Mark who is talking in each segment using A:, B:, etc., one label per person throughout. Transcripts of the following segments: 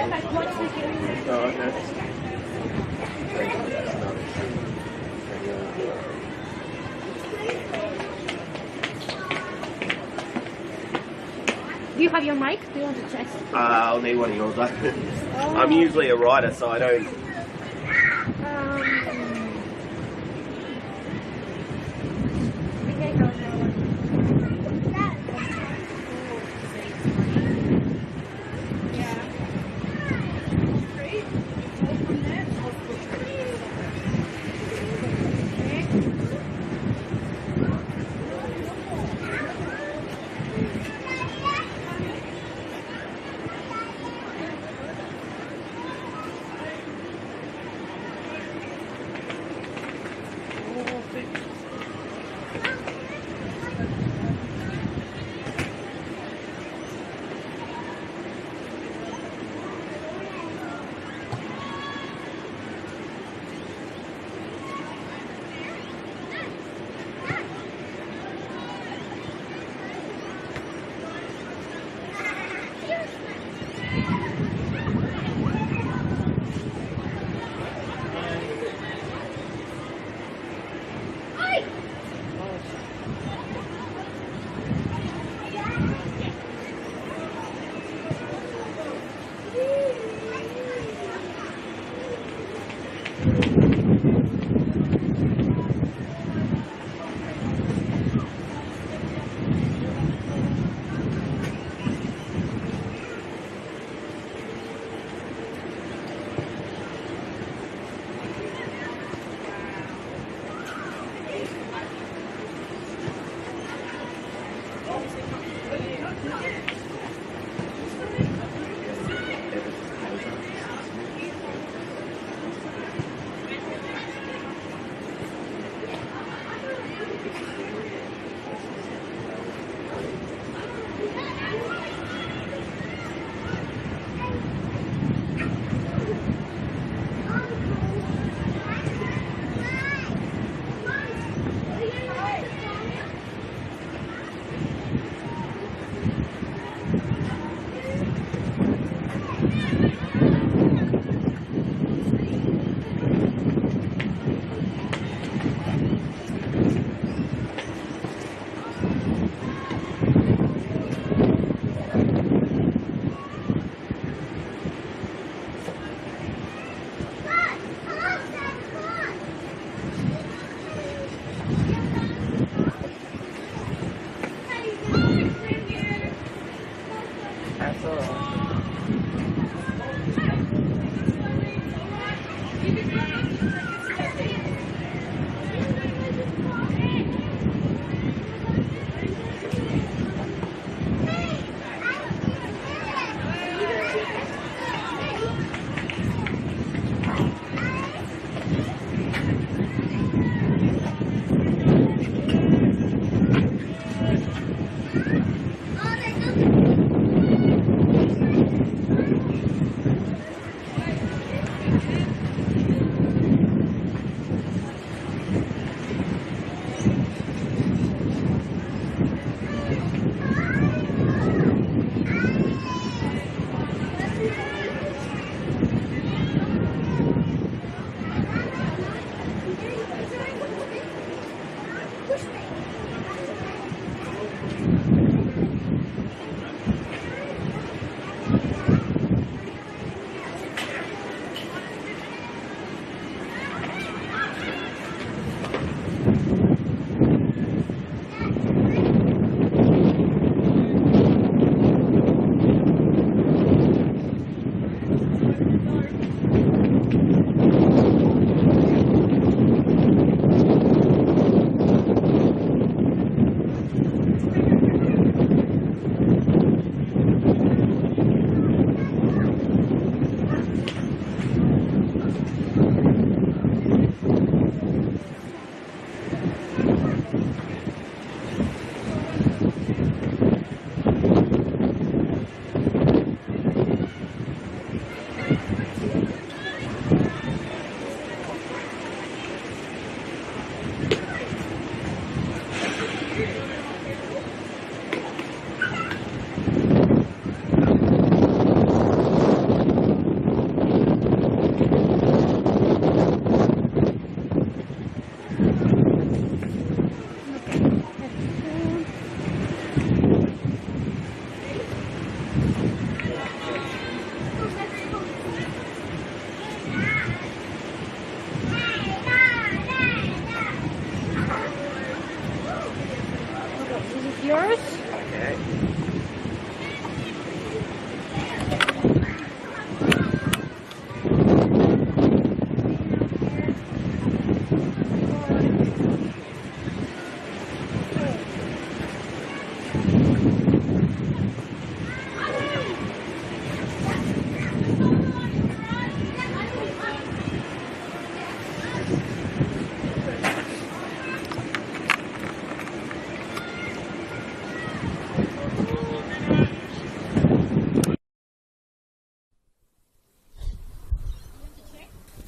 A: Oh, okay.
B: Do you have your mic? Do you want to test?
A: I'll need one of yours. I'm usually a writer, so I don't.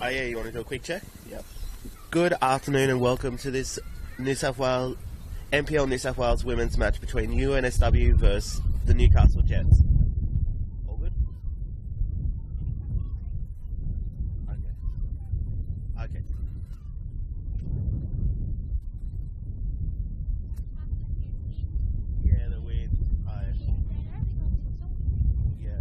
A: Oh yeah, you want to do a quick check? Yep. Good afternoon and welcome to this New South Wales NPL New South Wales women's match between UNSW versus the Newcastle Jets. All good? Okay. Okay. Yeah, the wind. Yeah.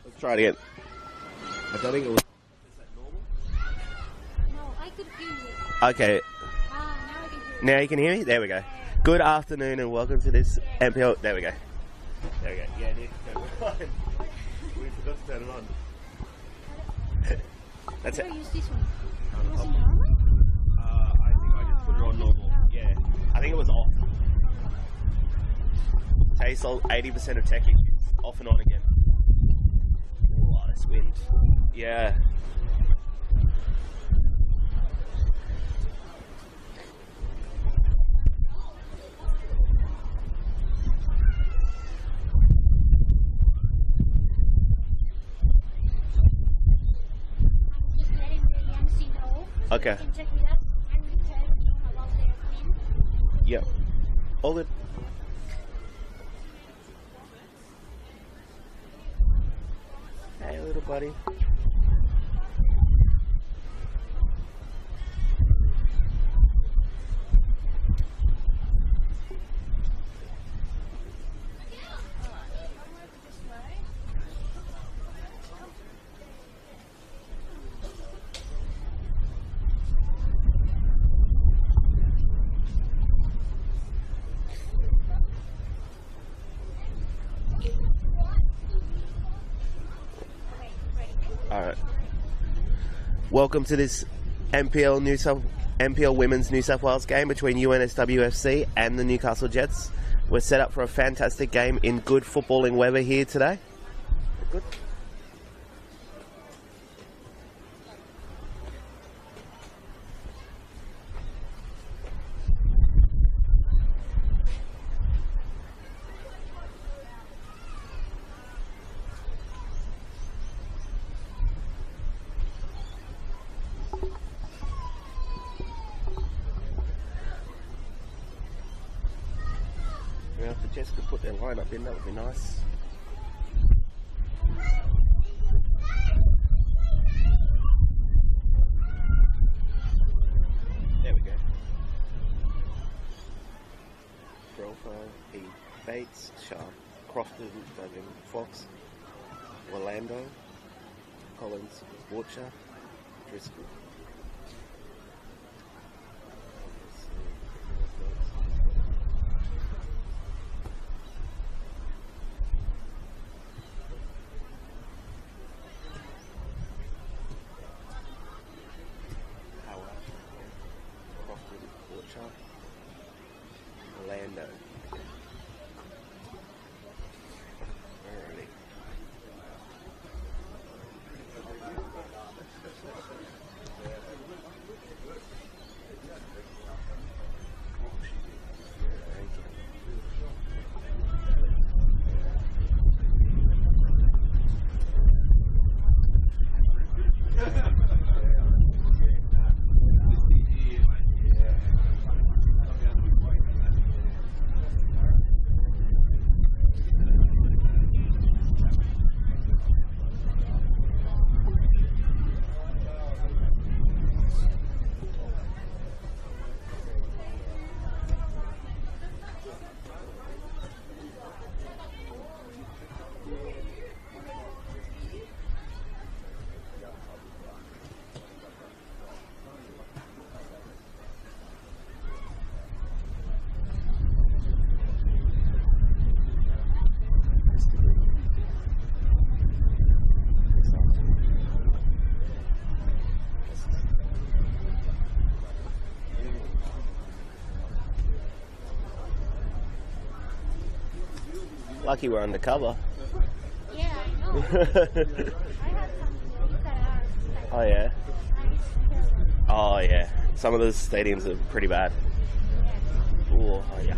A: Let's try it again. I don't think it was. Is that normal?
B: No, I could hear you.
A: Okay.
B: Now I can hear you.
A: Now you can hear me? There we go. Good afternoon and welcome to this NPL. There we go. There we go. Yeah, Nick, turn it on. We forgot to turn it on. That's it.
B: Never use this one.
A: On
B: Was
A: top.
B: it normal?
A: I think I just put it on normal. Yeah. I think it was off. Tay solved 80% of tech issues. Off and on again. Oh, this wind. Yeah.
B: I'm just letting the MC know.
A: Okay.
B: You can check it out and tell me about the wind.
A: Yep. All good. Hey, little buddy. All right. Welcome to this NPL Women's New South Wales game between UNSW FC and the Newcastle Jets. We're set up for a fantastic game in good footballing weather here today. Good. Now, if the Jets could put their lineup in, that would be nice. There we go. Profile, E. Bates, Sharp, Crofton, Duggan, Fox, Orlando, Collins, Butcher, Driscoll. Orlando. Where are they? Lucky we're undercover.
B: Yeah, I know. I have some clothes that are like
A: Oh yeah.
B: nice color.
A: Oh yeah. Some of those stadiums are pretty bad.
B: Yeah.
A: Ooh, oh yeah.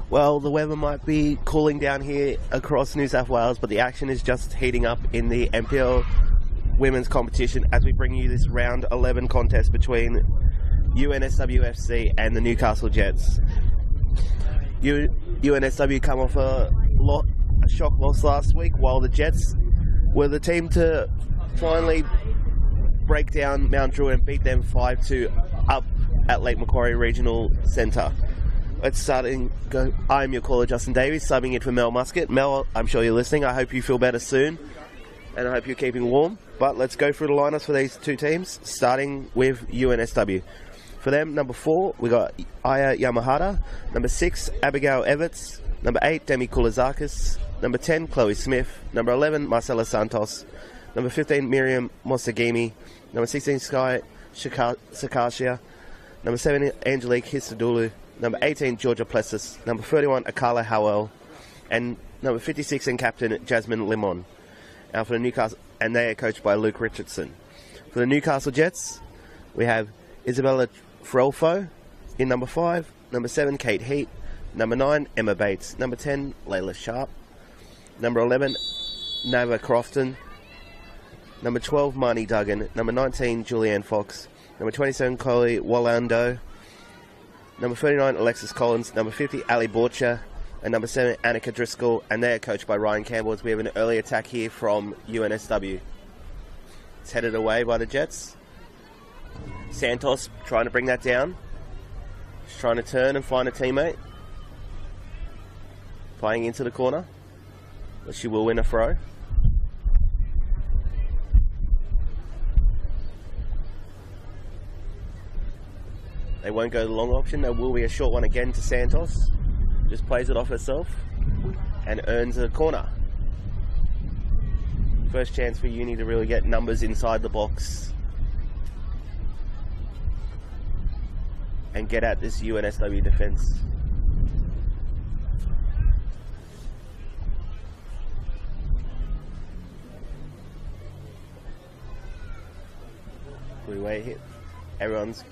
A: Well, the weather might be cooling down here across New South Wales, but the action is just heating up in the NPL women's competition as we bring you this round 11 contest between UNSW FC and the Newcastle Jets. UNSW come off a shock loss last week, while the Jets were the team to finally break down Mount Druitt and beat them 5-2 up at Lake Macquarie Regional Centre. Let's start and go. I'm your caller, Justin Davies, subbing in for Mel Muscat. Mel, I'm sure you're listening. I hope you feel better soon, and I hope you're keeping warm. But let's go through the lineups for these two teams, starting with UNSW. For them, number 4, we got Aya Yamahata. Number 6, Abigail Everts. Number 8, Demi Koulazakis. Number 10, Chloe Smith. Number 11, Marcela Santos. Number 15, Miriam Mosagimi. Number 16, Sky Sakashia. Number 17, Angelique Histadulu. Number 18, Georgia Plessis. Number 31, Akala Howell. And number 56, and captain, Jasmine Limon. Now for the Newcastle, and they are coached by Luke Richardson. For the Newcastle Jets, we have Isabella Frelfo in number 5. Number 7, Kate Heat. Number 9, Emma Bates. Number 10, Layla Sharp. Number 11, Nava Crofton. Number 12, Marnie Duggan. Number 19, Julianne Fox. Number 27, Chloe Wallando. Number 39, Alexis Collins. Number 50, Ali Borcha. And number 7, Annika Driscoll. And they are coached by Ryan Campbell. As we have an early attack here from UNSW. It's headed away by the Jets. Santos trying to bring that down. She's trying to turn and find a teammate. Playing into the corner. But she will win a throw. They won't go the long option. There will be a short one again to Santos. Just plays it off herself and earns a corner. First chance for Uni to really get numbers inside the box and get at this UNSW defence. We wait here. Everyone's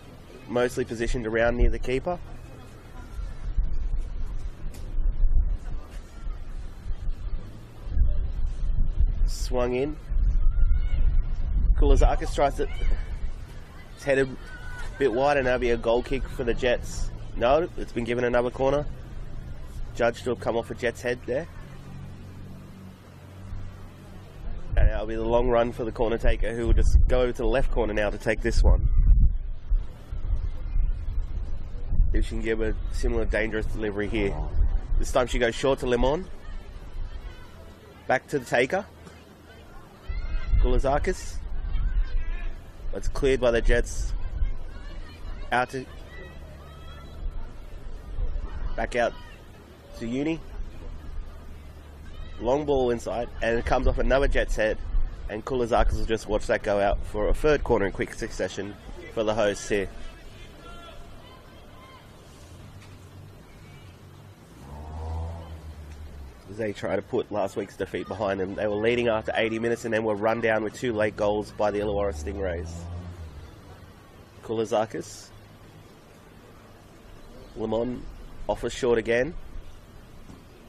A: mostly positioned around near the keeper. Swung in. Koulazakis tries to... It's headed a bit wide, and that'll be a goal kick for the Jets. No, it's been given another corner. Judged to have come off a Jets head there. And that'll be the long run for the corner taker, who will just go over to the left corner now to take this one. If she can give a similar dangerous delivery here. This time she goes short to Limon. Back to the taker. Koulazakis. It's cleared by the Jets. Out to... Back out to Uni. Long ball inside, and it comes off another Jets head. And Koulazakis will just watch that go out for a third corner in quick succession for the hosts here. as they try to put last week's defeat behind them. They were leading after 80 minutes and then were run down with 2 late goals by the Illawarra Stingrays. Kulizakis. Lemon offers short again.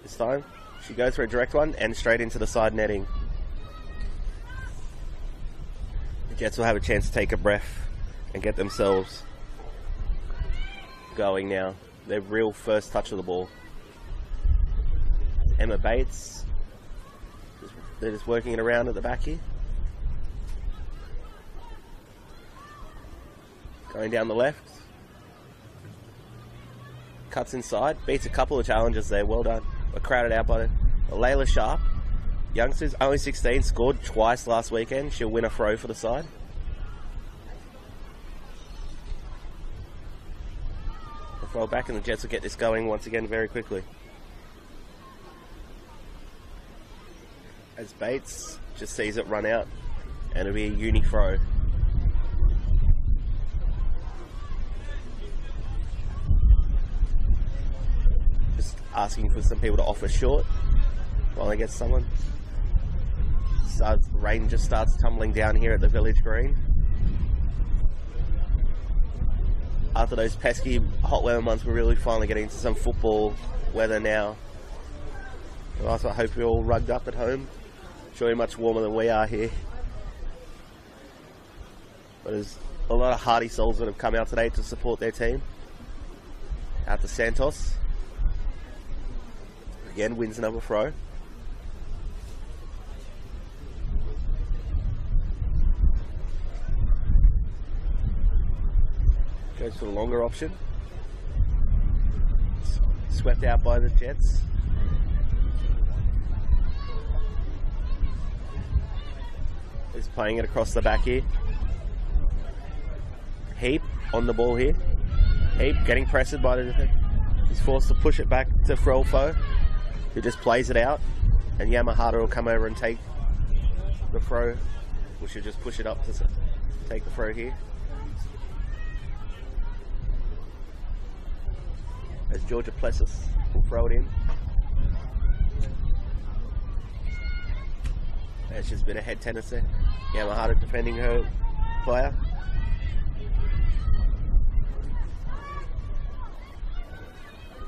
A: This time she goes for a direct one and straight into the side netting. The Jets will have a chance to take a breath and get themselves going now. Their real first touch of the ball. Emma Bates. They're just working it around at the back here. Going down the left. Cuts inside. Beats a couple of challenges there. Well done. We're crowded out by Layla Sharp. Youngsters, only 16, scored twice last weekend. She'll win a throw for the side. The throw back and the Jets will get this going once again very quickly. As Bates just sees it run out and it'll be a uni throw. Just asking for some people to offer short while they get someone. Rain just starts tumbling down here at the village green. After those pesky hot weather months, we're really finally getting into some football weather now. I also hope you're all rugged up at home. Surely much warmer than we are here. But there's a lot of hardy souls that have come out today to support their team. Out to Santos. Again, wins another throw. Goes for the longer option. Swept out by the Jets. Is playing it across the back here. Heap on the ball here. Heap getting pressured by the defense. He's forced to push it back to Frelfo, who just plays it out. And Yamahata will come over and take the throw. We should just push it up to take the throw here. As Georgia Plessis will throw it in. There's just a bit of head tennis there. Yamahata defending her player.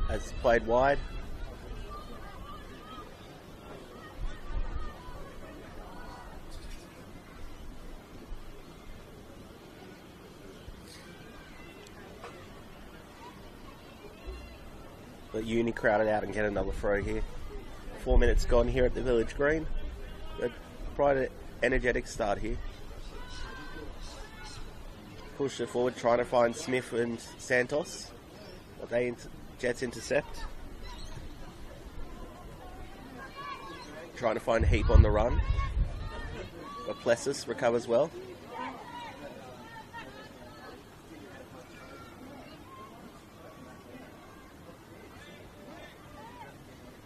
A: Has played wide. But Uni crowded out and get another throw here. 4 minutes gone here at the village green. Quite an energetic start here. Push it forward, trying to find Smith and Santos. But they Jets intercept. Trying to find Heap on the run. But Plessis recovers well.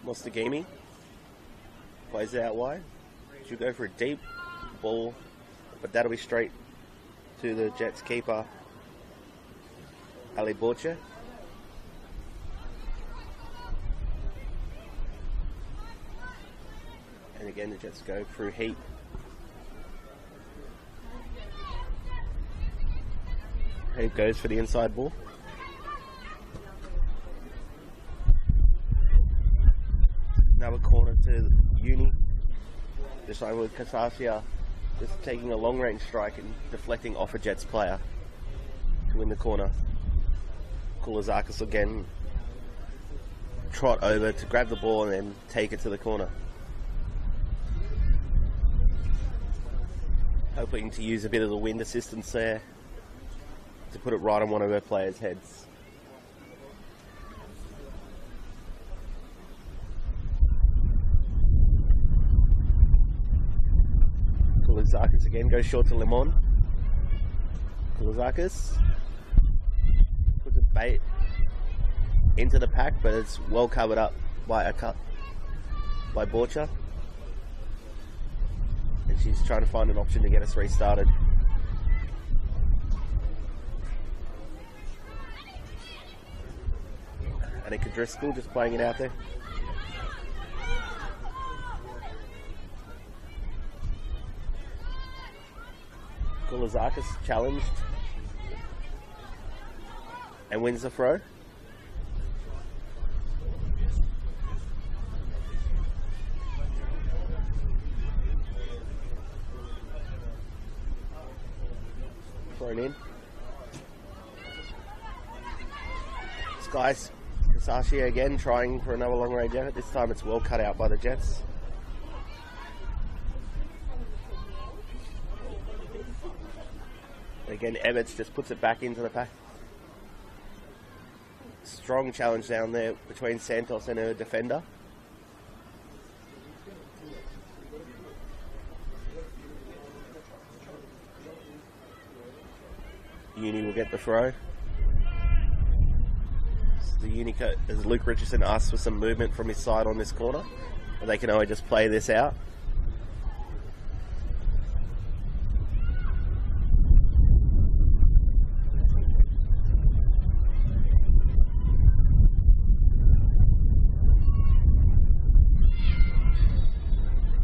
A: Mostagimi plays it out wide. She'll go for a deep ball, but that'll be straight to the Jets keeper, Ali Borcher. And again, the Jets go through Heap. Heap goes for the inside ball. Another corner to Uni. Just like with Casasia, just taking a long range strike and deflecting off a Jets player to win the corner. Kulizakis again trot over to grab the ball and then take it to the corner. Hoping to use a bit of the wind assistance there to put it right on one of her players' heads. Kulizakis again goes short to Lemon. Kulizakis puts a bait into the pack, but it's well covered up by a cut by Borcher. And she's trying to find an option to get us restarted. Annika Driscoll just playing it out there. Kulazakis challenged and wins the throw. Thrown in. Skies Sashi again trying for another long range effort. This time it's well cut out by the Jets. Again, Ebbets just puts it back into the pack. Strong challenge down there between Santos and her defender. Uni will get the throw. The Uni, as Luke Richardson asks for some movement from his side on this corner, but they can only just play this out.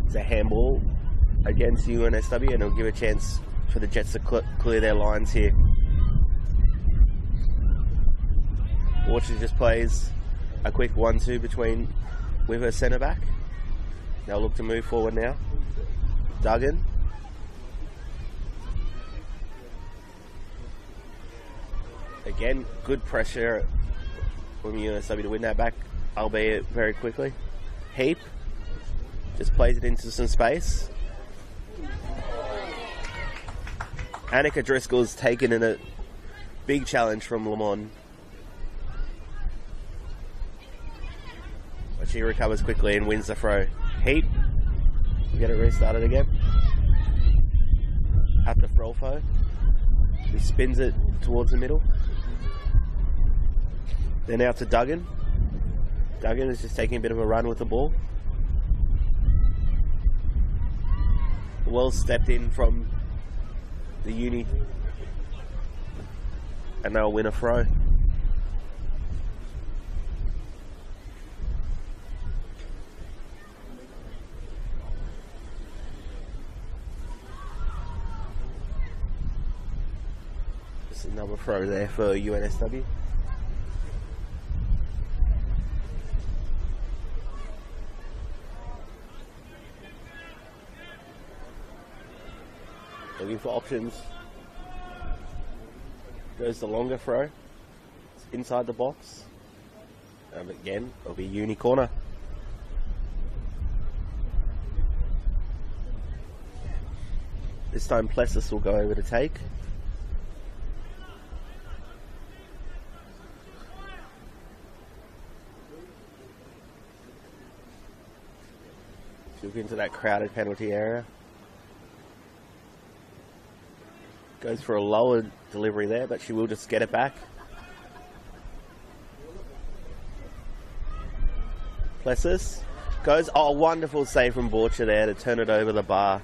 A: It's a handball against UNSW, and it'll give a chance for the Jets to clear their lines here. Orchard just plays a quick 1-2 between with her centre back. They'll look to move forward now. Duggan. Again, good pressure from UNSW to win that back, albeit very quickly. Heap just plays it into some space. Annika Driscoll's taken in a big challenge from Lamont. But she recovers quickly and wins the throw. Heap. Get it restarted again. Out to Frolfo. He spins it towards the middle. Then out to Duggan. Duggan is just taking a bit of a run with the ball. Well stepped in from the Uni, and they'll win a throw. Just another throw there for UNSW. Looking for options. Goes the longer throw. It's inside the box. And again, it'll be Uni corner. This time Plessis will go over to take. She'll get into that crowded penalty area. Goes for a lower delivery there, but she will just get it back. Plessis goes, oh, wonderful save from Borcher there to turn it over the bar.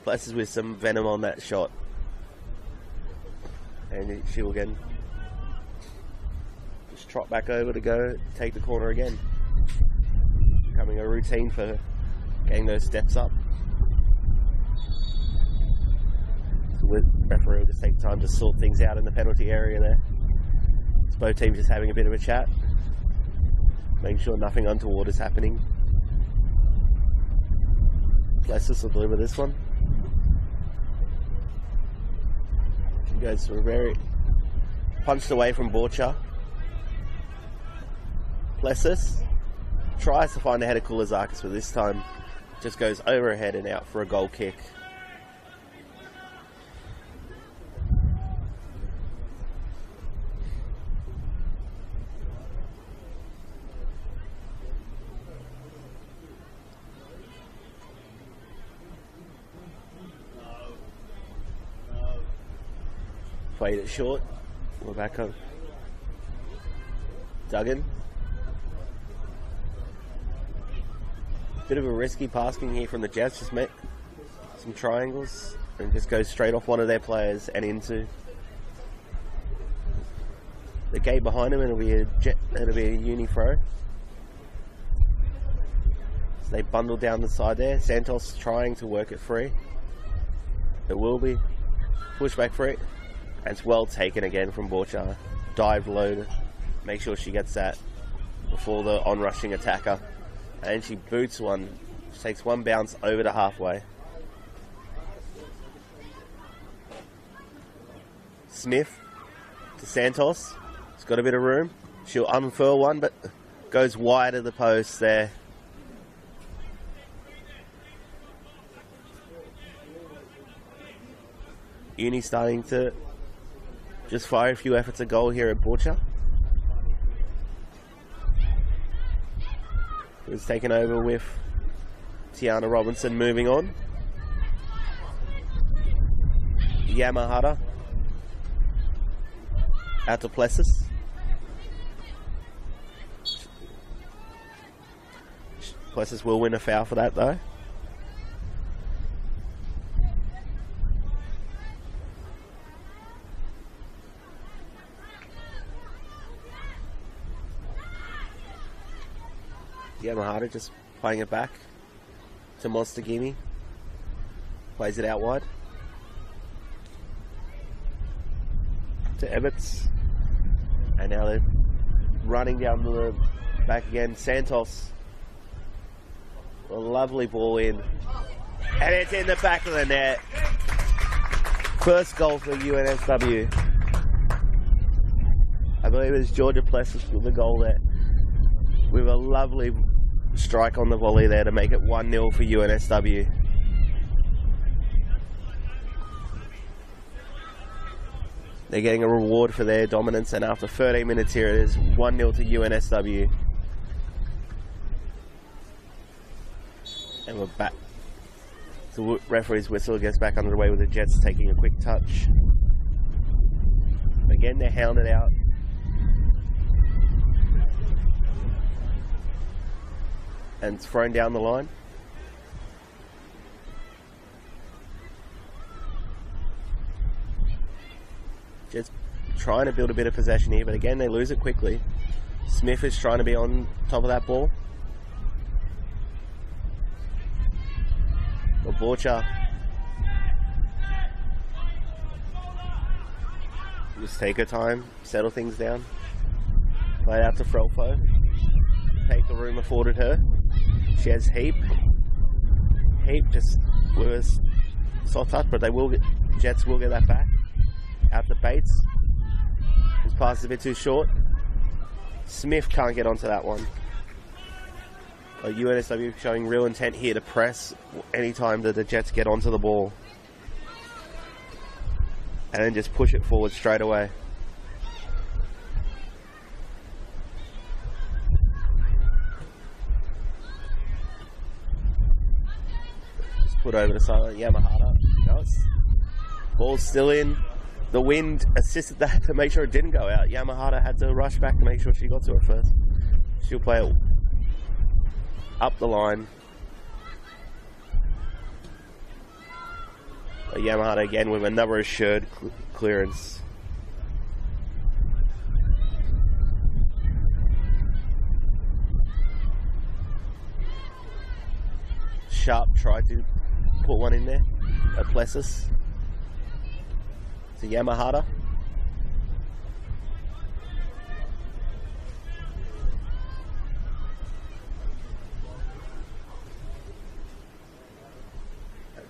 A: Plessis with some venom on that shot. And she will again just trot back over to go take the corner again. Becoming a routine for her, getting those steps up. The referee will just take time to sort things out in the penalty area there. So both teams just having a bit of a chat, making sure nothing untoward is happening. Plessis will deliver this one. She goes for a very punched away from Borcher. Plessis tries to find a head of Kulazakis, but this time just goes over her head and out for a goal kick. Played it short. We're back up. Duggan. Bit of a risky passing here from the Jets. Just met some triangles and just goes straight off one of their players and into the gate behind him. It'll be a Uni throw. So they bundle down the side there. Santos trying to work it free. It will be. Push back for it. And it's well taken again from Borcha. Dive low. Make sure she gets that before the onrushing attacker. And she boots one. She takes one bounce over to halfway. Smith to Santos. She's got a bit of room. She'll unfurl one, but goes wide of the post there. Uni starting to just fire a few efforts at goal here at Borcha. Who's taken over with Tiana Robinson moving on. Yamahata out to Plessis. Plessis will win a foul for that though. Yamahata just playing it back to Monster-Gimi. Plays it out wide. To Ebbets. And now they're running down the back again. Santos. A lovely ball in. And it's in the back of the net. First goal for UNSW. I believe it was Georgia Plessis with the goal there. With a lovely strike on the volley there to make it 1-0 for UNSW. They're getting a reward for their dominance, and after 13 minutes here it is 1-0 to UNSW. And we're back. The referee's whistle gets back underway with the Jets taking a quick touch. Again, they're hounded out. And thrown down the line. Just trying to build a bit of possession here, but again they lose it quickly. Smith is trying to be on top of that ball. But Borcha just take her time, settle things down. Play it out to Frelfo. Take the room afforded her. She has Heap just with a soft touch, but they will get, Jets will get that back. Out to Bates. His pass is a bit too short. Smith can't get onto that one. UNSW showing real intent here to press anytime that the Jets get onto the ball. And then just push it forward straight away. Put over to silent Yamahata. Ball's still in. The wind assisted that to make sure it didn't go out. Yamahata had to rush back to make sure she got to it first. She'll play it up the line. Yamahata again with another assured clearance. Sharp tried to put one in there. A Plessis. To Yamahata.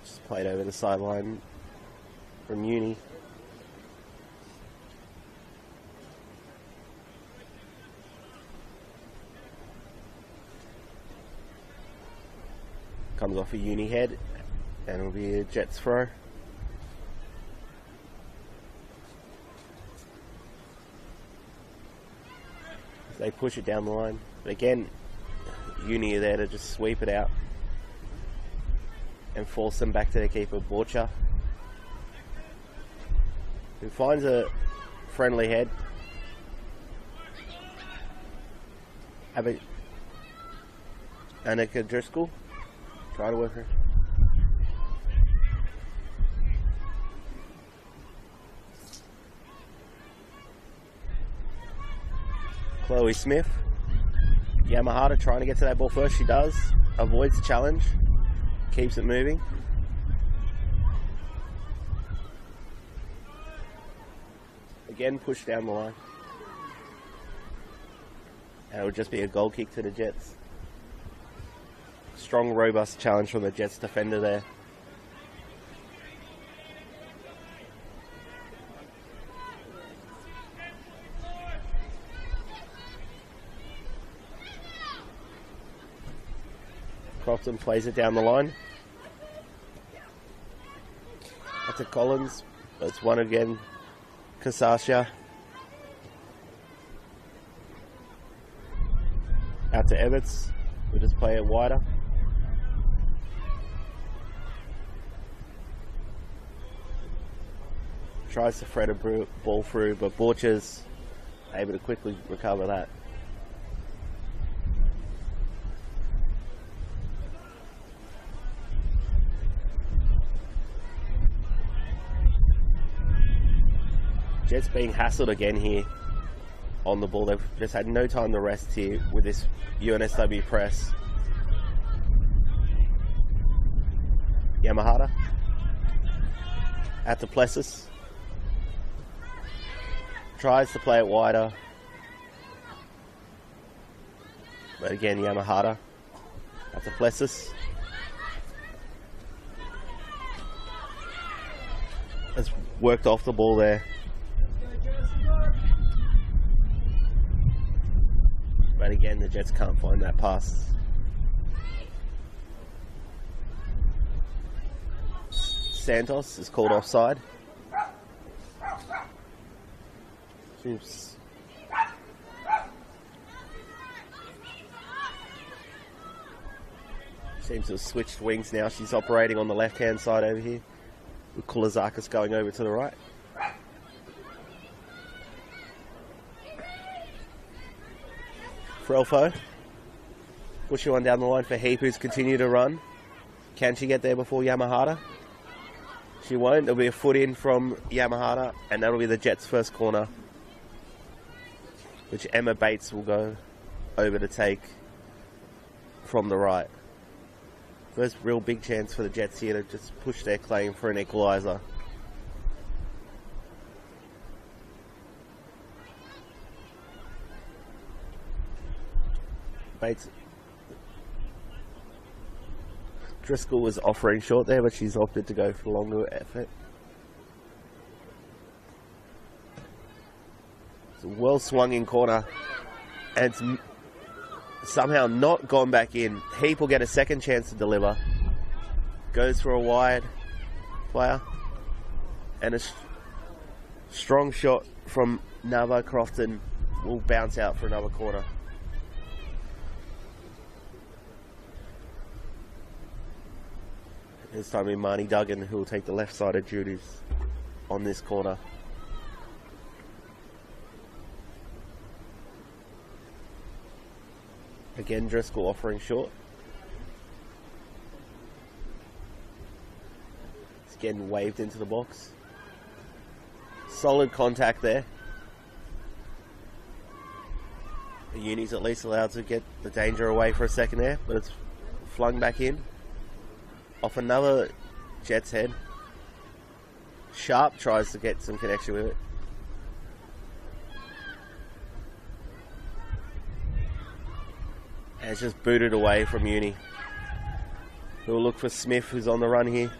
A: Just played over the sideline from Uni. Comes off a Uni head and it'll be a Jets throw. They push it down the line. But again, Uni are there to just sweep it out and force them back to their keeper, Borcha, who finds a friendly head. Annika Driscoll. Try to work her. Chloe Smith. Yamahata trying to get to that ball first. She does. Avoids the challenge. Keeps it moving. Again, push down the line. And it would just be a goal kick to the Jets. Strong, robust challenge from the Jets defender there. Crofton plays it down the line. That's a Collins. That's one again. Kasasha. Out to Evans. We'll just play it wider. Tries to thread a ball through, but Borchers able to quickly recover that. Jets being hassled again here on the ball. They've just had no time to rest here with this UNSW press. Yamahata at the Plessis. Tries to play it wider. But again, Yamahata at the Plessis. Has worked off the ball there. But again, the Jets can't find that pass. Santos is called offside. Seems to have switched wings now. She's operating on the left-hand side over here, with Kulizakis going over to the right. Frelfo pushing one down the line for Heap, who's continued to run. Can she get there before Yamahata? She won't. There'll be a foot in from Yamahata, and that'll be the Jets' first corner, which Emma Bates will go over to take from the right. First real big chance for the Jets here to just push their claim for an equaliser. Bates. Driscoll was offering short there, but she's opted to go for longer effort. It's a well swung in corner, and it's somehow not gone back in. Heap will get a second chance to deliver. Goes for a wide player, and a strong shot from Nava Crofton will bounce out for another corner. This time in Marnie Duggan, who will take the left-sided duties on this corner. Again, Driscoll offering short. It's getting waved into the box. Solid contact there. The Uni's at least allowed to get the danger away for a second there, but it's flung back in. Off another Jets head. Sharp tries to get some connection with it. And it's just booted away from Uni. Who will look for Smith, who's on the run here.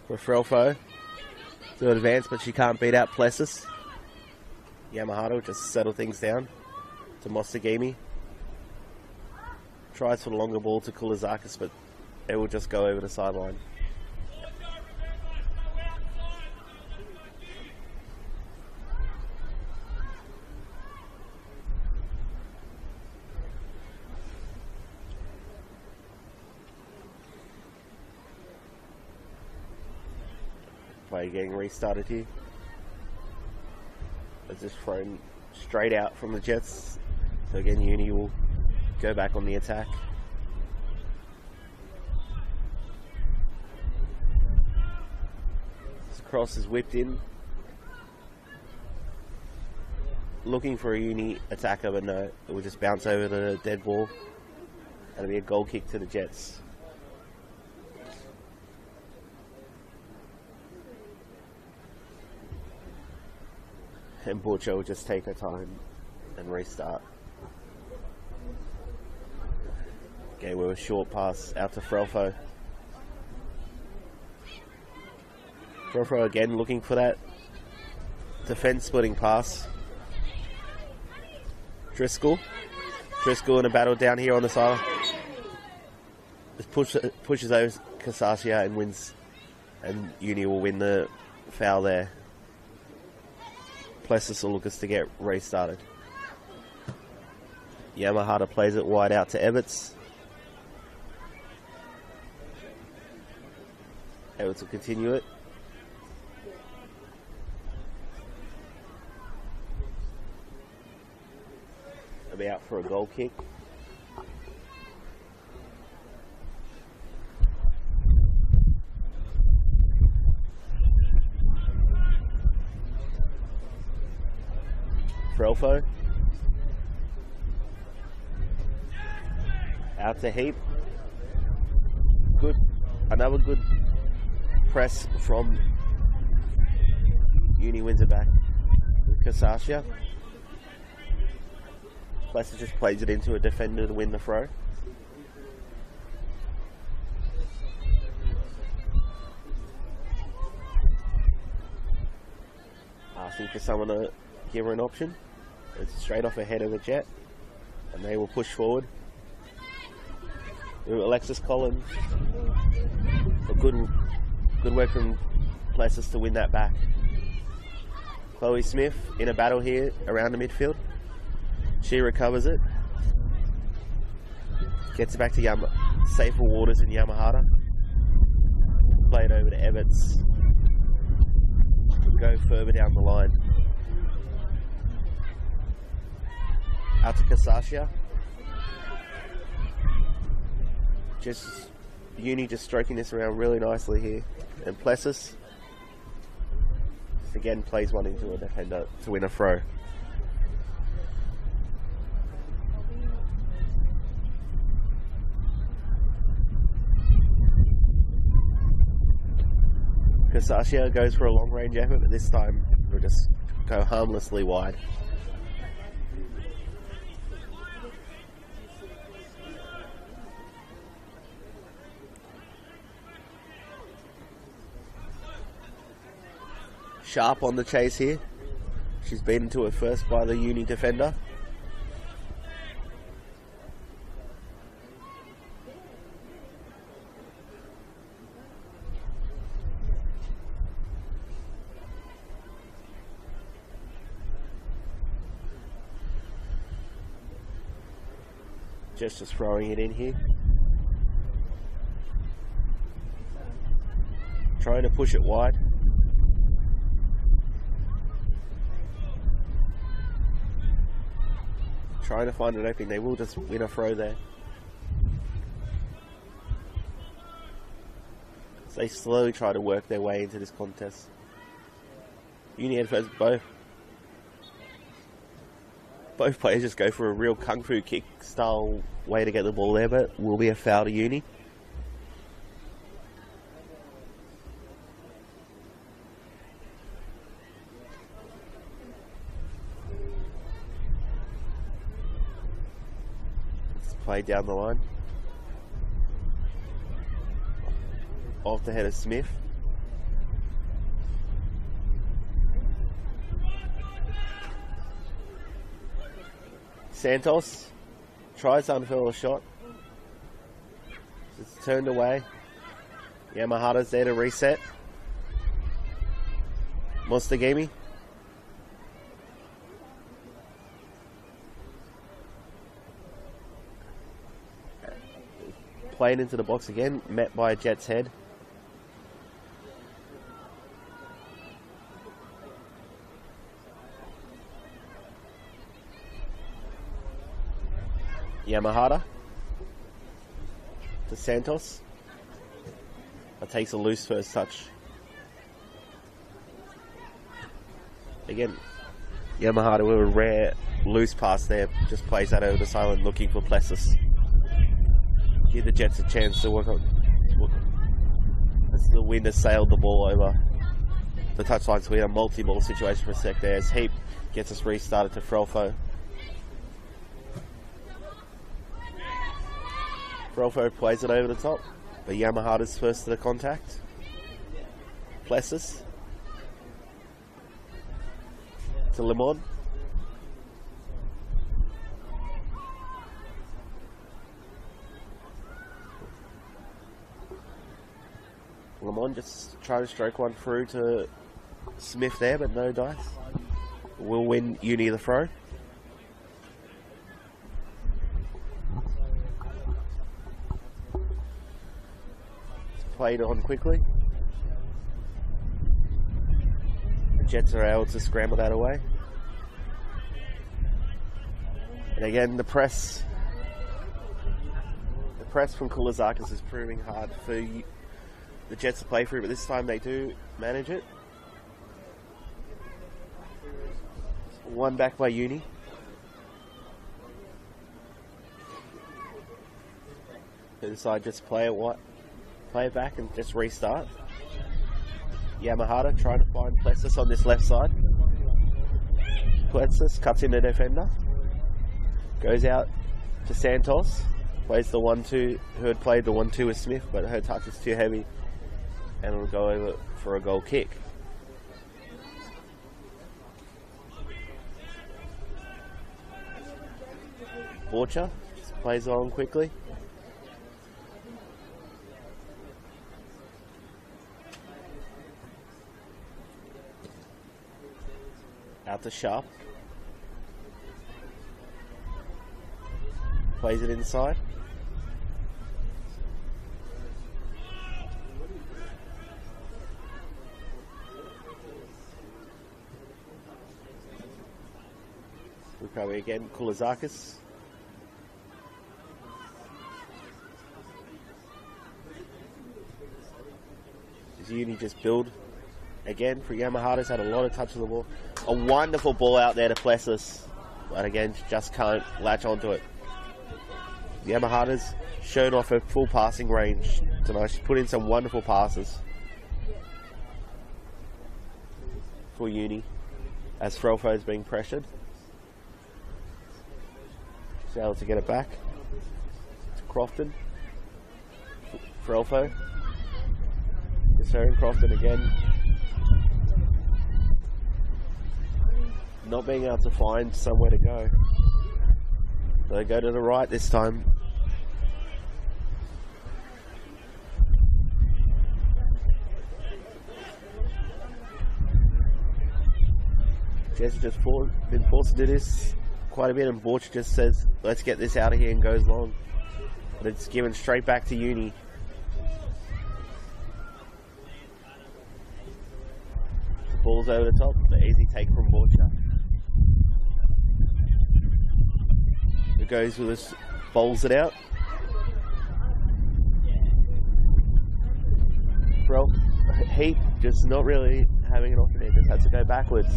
A: For Frelfo to advance, but she can't beat out Plessis. Yamahata will just settle things down to Mostagimi. Tries for the longer ball to Kulizakis, but it will just go over the sideline. Play getting restarted here. It's just thrown straight out from the Jets. So again, Uni will go back on the attack. This cross is whipped in. Looking for a Uni attacker, but no. It will just bounce over the dead ball. And it'll be a goal kick to the Jets. And Butcher will just take her time and restart. Okay, with a short pass out to Frelfo. Frelfo again looking for that defense splitting pass. Driscoll in a battle down here on the side. Just pushes over Casascia and wins, and Uni will win the foul there. Plessis will look us to get restarted. Yamahata plays it wide out to Ebbets. Ebbets will continue it. They'll be out for a goal kick. Frelfo. Out to Heap. Good. Another good press from Uni, wins it back. Casascia. Plessis just plays it into a defender to win the throw. Asking for someone to give her an option. It's straight off ahead of the Jet, and they will push forward. Alexis Collins, a good work from Plessis to win that back. Chloe Smith in a battle here around the midfield. She recovers it, gets it back to safer waters in Yamahata. Played over to Ebbets to go further down the line. Out to Casascia. Just Uni just stroking this around really nicely here. And Plessis again plays one into a defender to win a throw. Casascia goes for a long range effort, but this time we'll just go harmlessly wide. Sharp on the chase here. She's beaten to it first by the Uni defender. Just throwing it in here. Trying to push it wide. Trying to find an opening. They will just win a throw there. So they slowly try to work their way into this contest. Uni head first, both players just go for a real kung fu kick style way to get the ball there, but will be a foul to Uni. Play down the line. Off the head of Smith. Santos tries to unfurl a shot. It's turned away. Yamahata's there to reset. Mostagimi. Played into the box again, met by a Jet's head. Yamahata to Santos. That takes a loose first touch. Again, Yamahata with a rare loose pass there, just plays that over the sideline looking for Plessis. Give the Jets a chance to work on. As the wind has sailed the ball over the touchline, so we had a multi-ball situation for a sec there as Heap gets us restarted to Frelfo. Frelfo plays it over the top, but Yamahata's first to the contact. Plessis to Lemon. Lemon just trying to stroke one through to Smith there, but no dice. Will win Uni the throw. Played on quickly. The Jets are able to scramble that away. And again, the press from Kulizakis is proving hard for the Jets to play through, but this time they do manage it. One back by Uni. They decide just play it back and just restart. Yamahata trying to find Plessis on this left side. Plessis cuts in the defender. Goes out to Santos. Plays the 1-2, who had played the 1-2 with Smith, but her touch is too heavy. And it'll go over for a goal kick. Borcha just plays on quickly. Out to Sharp. Plays it inside. Recovery again, Kulizakis. Does Uni just build again for Yamahata's had a lot of touch of the ball. A wonderful ball out there to Plessis, but again, just can't latch onto it. Yamahata's shown off her full passing range tonight. She's put in some wonderful passes for Uni as Frelfo is being pressured. She's able to get it back to Crofton. Frelfo. Considering Crofton again. Not being able to find somewhere to go. So they go to the right this time. Jess has just been forced to do this quite a bit, and Borch just says, let's get this out of here, and goes long. But it's given straight back to Uni. The ball's over the top, the easy take from Borcha. It goes with this, bowls it out. Bro, Heat just not really having an option here, just has to go backwards.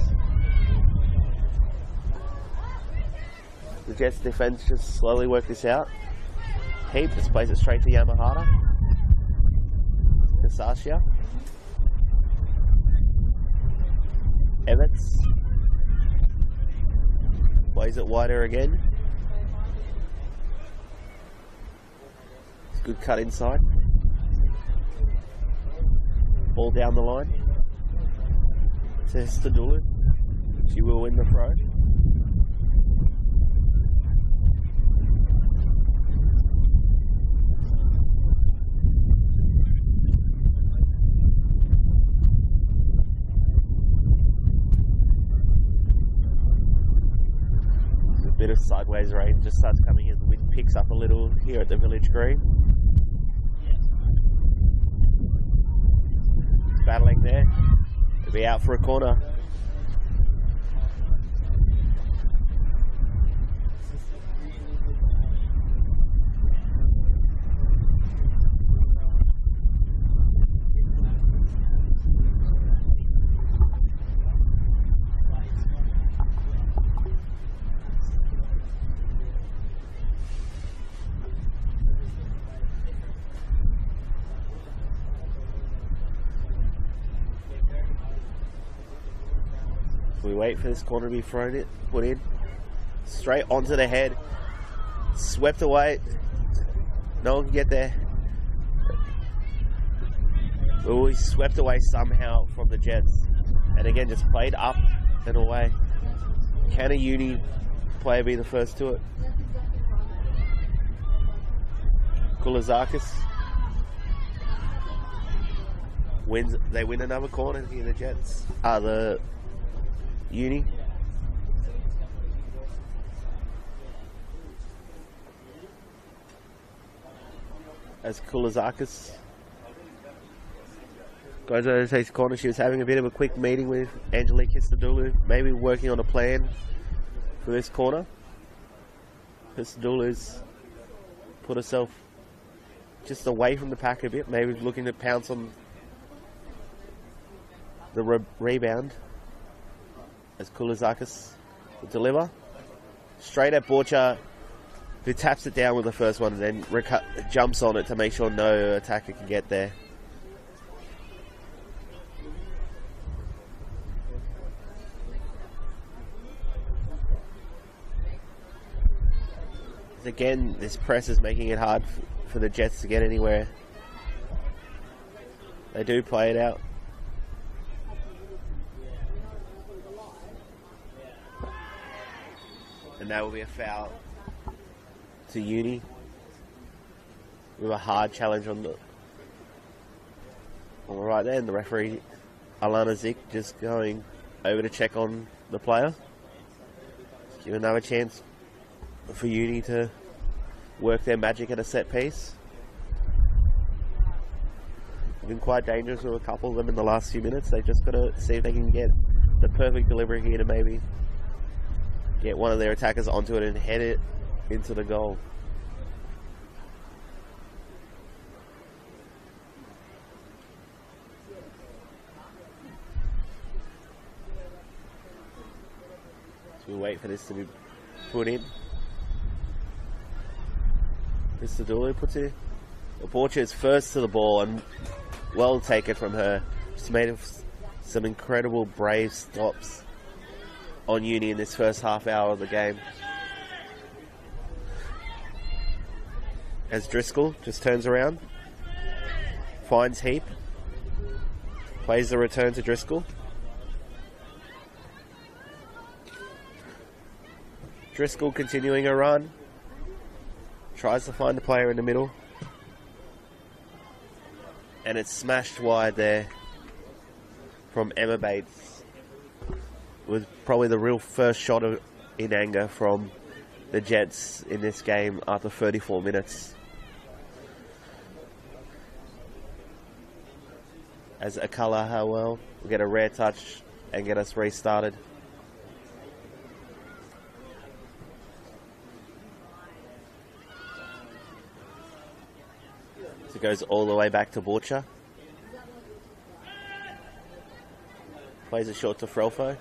A: The Jets defense just slowly work this out. Heap just plays it straight to Yamahata. Sasha. Evans plays it wider again. It's a good cut inside. Ball down the line. To Stadulu. She will win the throw. Bit of sideways rain just starts coming in. The wind picks up a little here at the village green. Battling there. It'll be out for a corner. So we wait for this corner to be put in. Straight onto the head. Swept away. No one can get there. We swept away somehow from the Jets. And again, just played up and away. Can a Uni player be the first to it? Kulizakis wins. They win another corner here, the Jets. The Uni. As Kulizakis goes over to take the corner. She was having a bit of a quick meeting with Angelique Histadulu, maybe working on a plan for this corner. Histadulu's put herself just away from the pack a bit, maybe looking to pounce on the rebound as Kulizakis will deliver. Straight at Borcha, who taps it down with the first one and then jumps on it to make sure no attacker can get there. Again, this press is making it hard for the Jets to get anywhere. They do play it out. And that will be a foul to Uni with a hard challenge on the right there, and the referee Alana Zik just going over to check on the player. Give another chance for Uni to work their magic at a set piece. Been quite dangerous with a couple of them in the last few minutes. They've just got to see if they can get the perfect delivery here to maybe get one of their attackers onto it and head it into the goal. So we wait for this to be put in. Mr. Dooley puts it. Borcha is first to the ball and well taken from her. She's made some incredible brave stops on Uni in this first half hour of the game. As Driscoll just turns around, finds Heap, plays the return to Driscoll. Driscoll continuing a run, tries to find the player in the middle, and it's smashed wide there from Emma Bates. Was probably the real first shot in anger from the Jets in this game after 34 minutes. As Akala Howell will get a rare touch and get us restarted. So it goes all the way back to Borcha. Plays it short to Frelfo.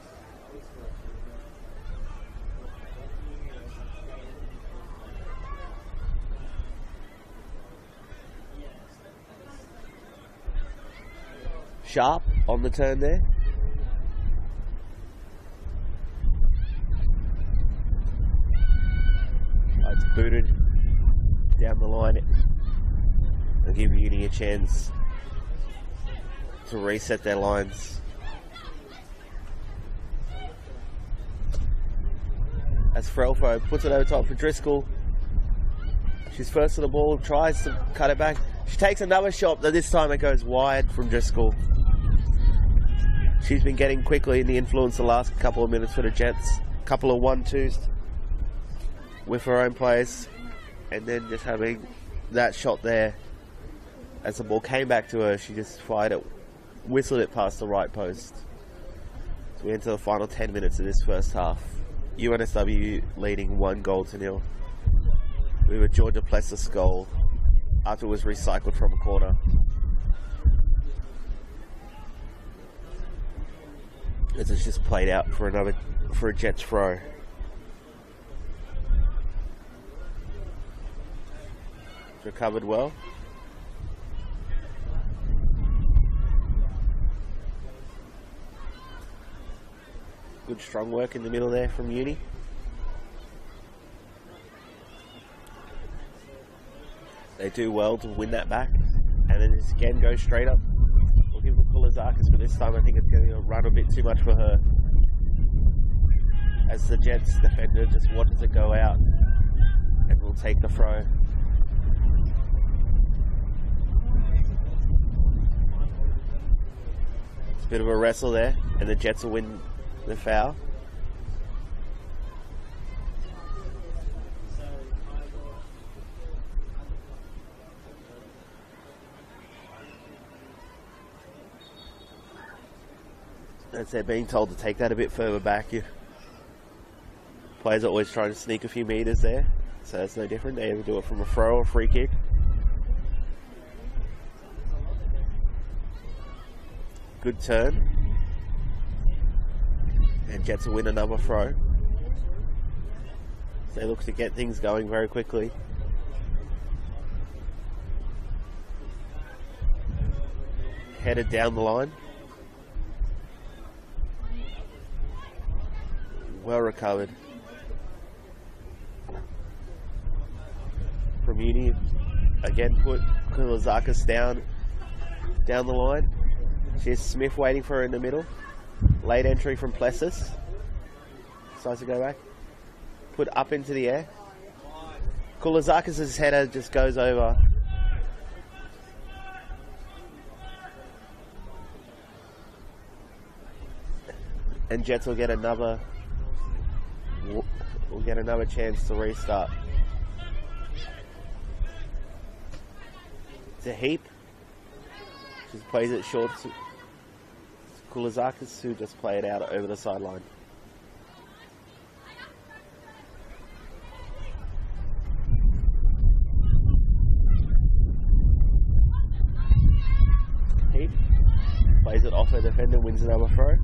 A: Sharp on the turn there. It's booted down the line. It'll give Uni a chance to reset their lines. As Frelfo puts it over top for Driscoll. She's first to the ball, tries to cut it back. She takes another shot, but this time it goes wide from Driscoll. She's been getting quickly in the influence the last couple of minutes for the Jets. Couple of 1-2s with her own players. And then just having that shot there. As the ball came back to her, she just fired it, whistled it past the right post. So we enter the final 10 minutes of this first half. UNSW leading 1-0. With a Georgia Plessis goal after it was recycled from a corner. As it's just played out for a Jets throw. Recovered well. Good strong work in the middle there from Uni. They do well to win that back. And then just again go straight up. Looking for Kulizakis, but this time I think it's going to run a bit too much for her. As the Jets defender just watches it go out and will take the throw. It's a bit of a wrestle there, and the Jets will win the foul. As they're being told to take that a bit further back, players are always trying to sneak a few meters there, so it's no different. They either do it from a throw or a free kick. Good turn. And Jets will win another throw. They look to get things going very quickly. Headed down the line. Well recovered. From Uni, again put Kulizakis down the line. She has Smith waiting for her in the middle. Late entry from Plessis. Decides to go back. Put up into the air. Kulizakis' header just goes over. And Jets will get another chance to restart. It's a Heap. She plays it short to Kulizakis, who just play it out over the sideline. Heap plays it off her defender, wins another throw.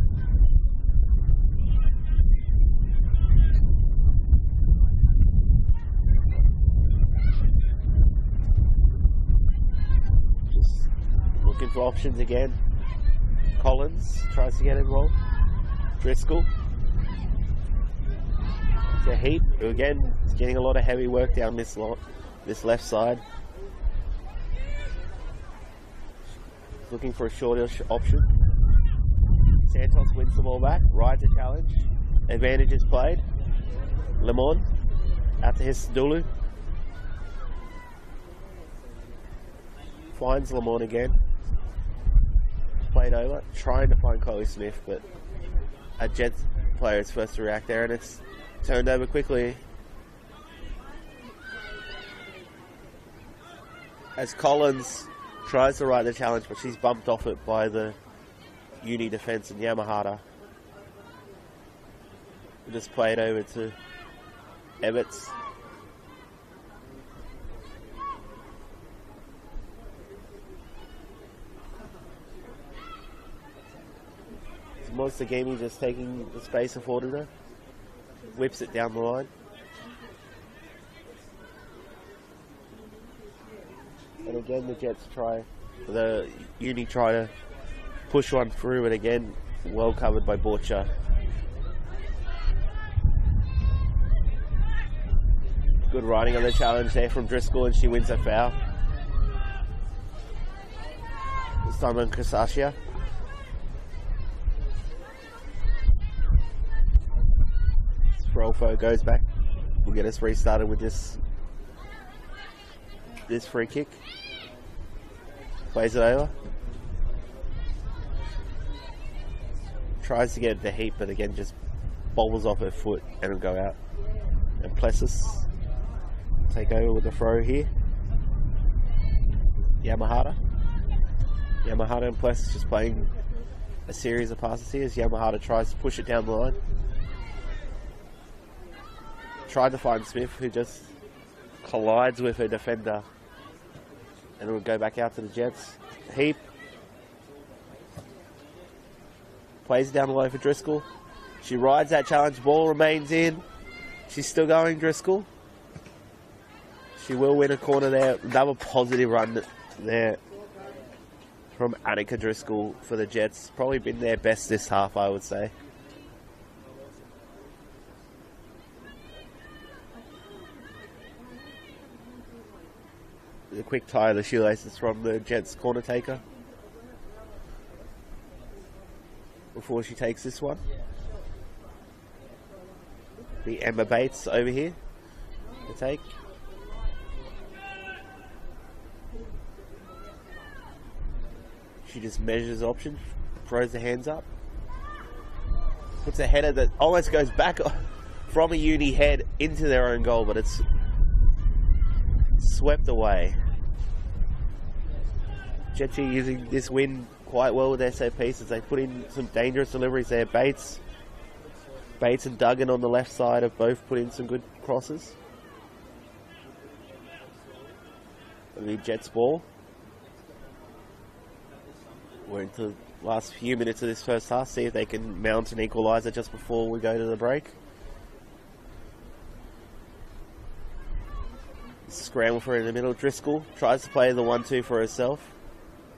A: Looking for options again. Collins tries to get involved. Driscoll. It's a Heap, who again is getting a lot of heavy work down this left side. Looking for a shorter option. Santos wins the ball back, rides a challenge. Advantage is played. Lemon out to Hisdulu. Finds Lemon again. Played over, trying to find Chloe Smith, but a Jets player is first to react there, and it's turned over quickly. As Collins tries to ride the challenge, but she's bumped off it by the Uni defence and Yamahata. We just play it over to Ebbets. Monster Gaming just taking the space afforded her. Whips it down the line. And again the Uni try to push one through, and again well covered by Borcha. Good riding on the challenge there from Driscoll, and she wins her foul. This time on Kasasia. Rolfo goes back. We'll get us restarted with this free kick. Plays it over. Tries to get the Heap, but again just bobbles off her foot and it'll go out. And Plessis take over with the throw here. Yamahata and Plessis just playing a series of passes here as Yamahata tries to push it down the line. Tried to find Smith, who just collides with her defender, and it will go back out to the Jets. Heap plays down the low for Driscoll. She rides that challenge, ball remains in. She's still going, Driscoll. She will win a corner there. Another positive run there from Annika Driscoll for the Jets. Probably been their best this half, I would say. A quick tie of the shoelaces from the Jets corner taker before she takes this one. The Emma Bates over here to take. She just measures option, throws the hands up, puts a header that almost goes back from a uni head into their own goal, but it's swept away. Jets are using this win quite well with their set pieces. They put in some dangerous deliveries there. Bates and Duggan on the left side have both put in some good crosses. The Jets ball. We're into the last few minutes of this first half. See if they can mount an equaliser just before we go to the break. Scramble for it in the middle. Driscoll tries to play the 1-2 for herself,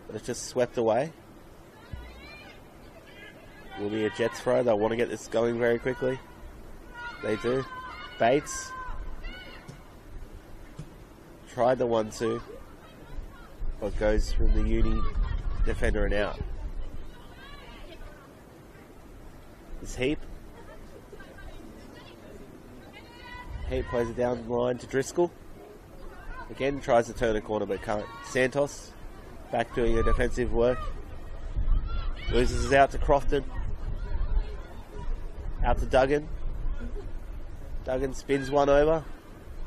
A: but it's just swept away. Will be a Jets throw. They'll want to get this going very quickly. They do. Bates tried the 1-2, but goes from the uni defender and out. This Heap plays it down the line to Driscoll. Again, tries to turn a corner but can't. Santos back doing the defensive work. Loses it out to Crofton. Out to Duggan. Duggan spins one over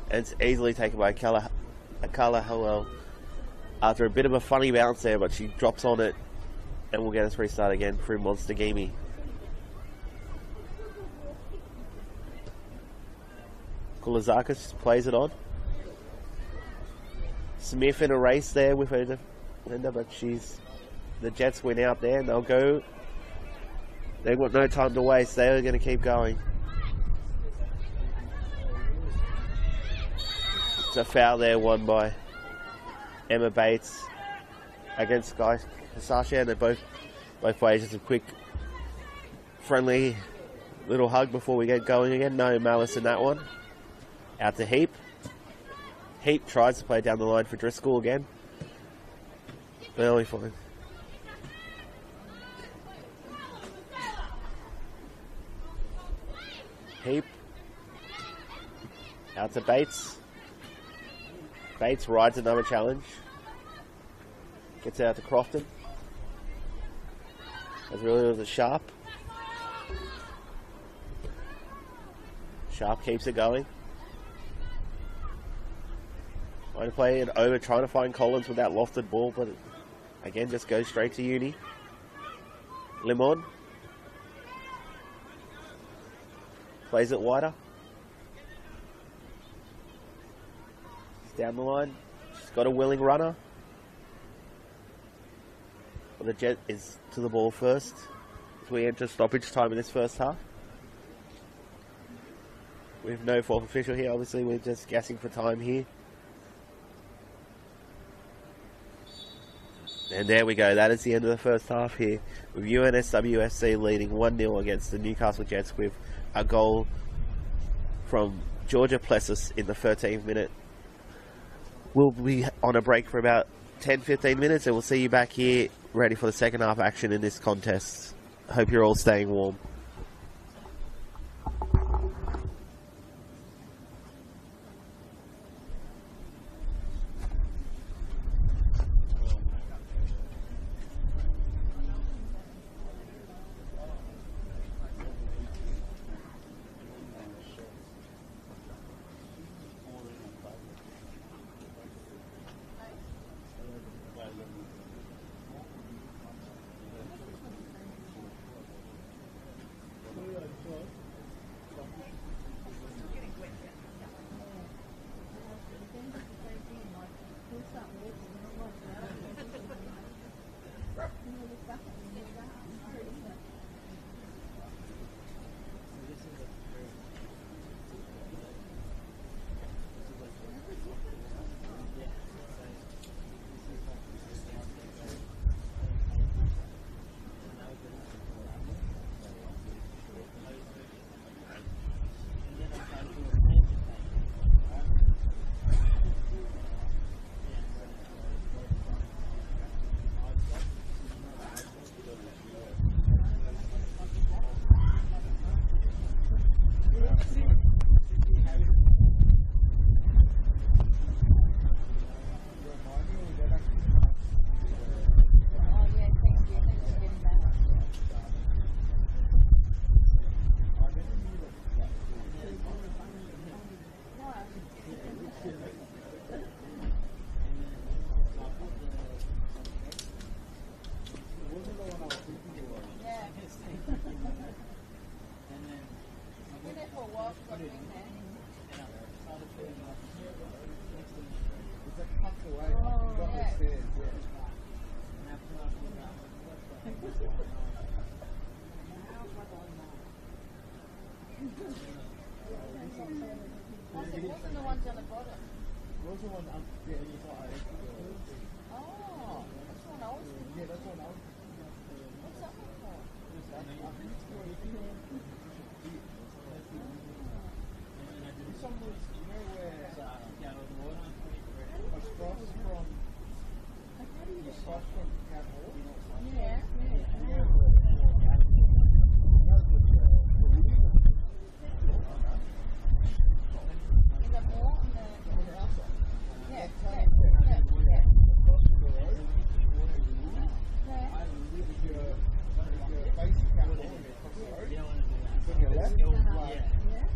A: and it's easily taken by Akala Howell after a bit of a funny bounce there, but she drops on it and we'll get us restart again through Monster Gamey. Kulazakis plays it on. Smith in a race there with her defender, but the Jets win out there and they'll go. They've got no time to waste. They're going to keep going. It's a foul there won by Emma Bates against Sky Kasasha, and they're both ways. Just a quick friendly little hug before we get going again. No malice in that one. Out to Heap. Heap tries to play down the line for Driscoll again. But only fine. Heap. Out to Bates. Bates rides another challenge. Gets out to Crofton. As really was a Sharp. Sharp keeps it going. Trying to play it over, trying to find Collins with that lofted ball, but it, again, just goes straight to uni. Limon. Plays it wider. She's down the line. She's got a willing runner. But the Jet is to the ball first as we enter stoppage time in this first half. We have no fourth official here, obviously we're just guessing for time here. And there we go, that is the end of the first half here, with UNSW FC leading 1-0 against the Newcastle Jets with a goal from Georgia Plessis in the 13th minute. We'll be on a break for about 10-15 minutes and we'll see you back here ready for the second half action in this contest. Hope you're all staying warm.
B: Wasn't the ones on the bottom?
C: Those are one up there you thought I
B: Oh, that's one I was thinking.
C: Yeah, that's one I was
B: What's that one for?
C: Some was, you know where across from Cat Hall?
B: Yeah. Is that more on the... Yeah.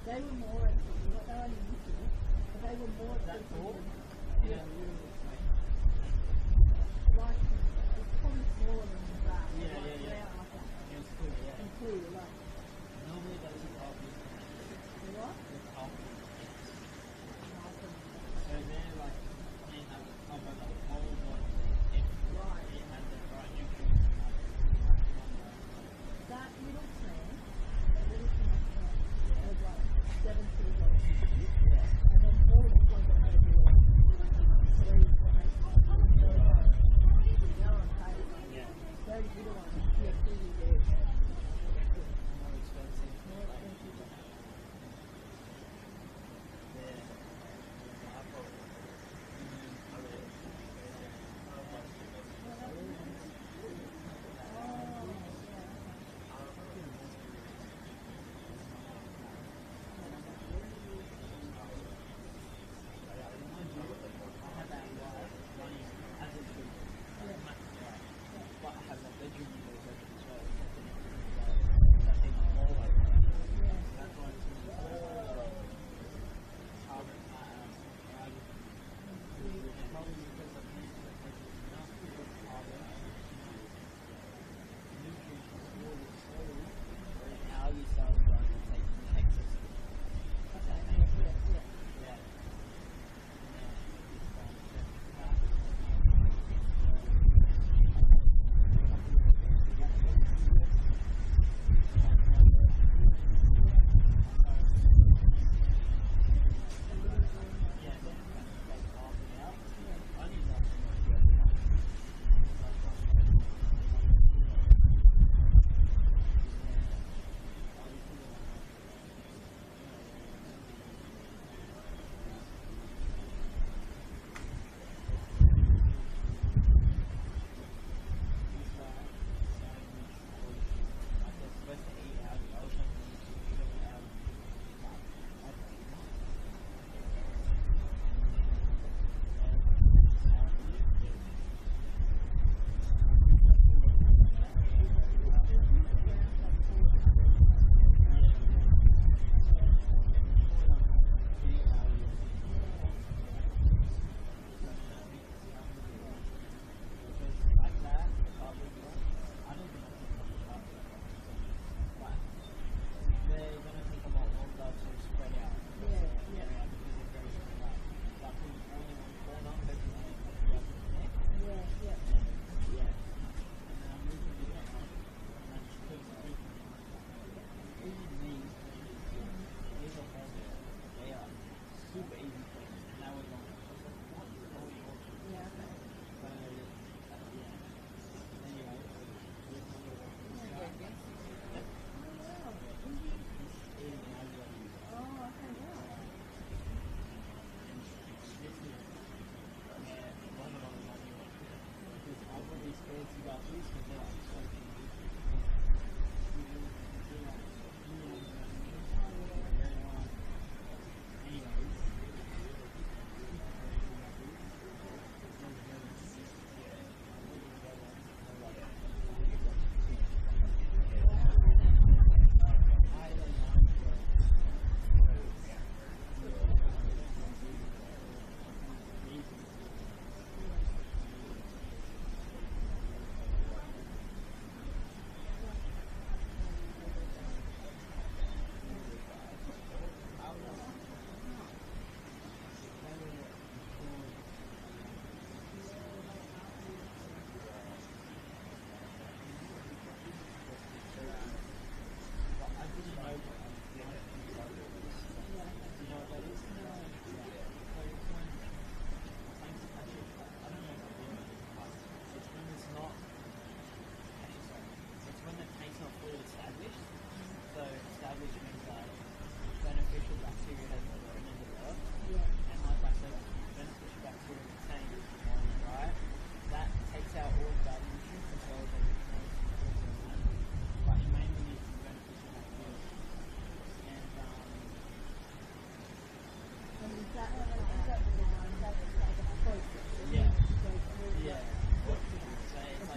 B: They were more expensive. They were only little, but they were more expensive. Yeah. Like, it's probably smaller than that. Yeah. And clear, like.
C: Normally those are all
B: What?
C: So they're like, they have a cover the whole body.
B: Right.
C: It has the right
B: That little train was like $17.50.
C: Yeah.
B: And then all of the ones that had a bill like 3 for 8 times. They were like, they're unpaid.
C: Yeah.
B: Those little ones, yeah, pretty good.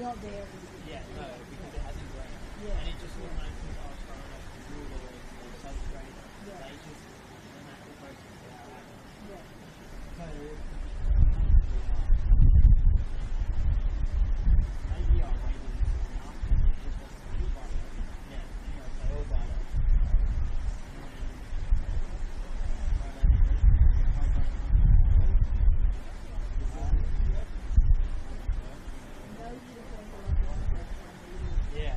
B: not there.
C: Yeah, no, because it hasn't grown.
B: Yeah.
C: And it just automatically starts growing up the rule or substrate.
B: Yeah.
C: They just the natural process of how it happens.
B: Yeah.
C: So maybe I waited enough just to see, but yeah, anyway, so all that. Yeah.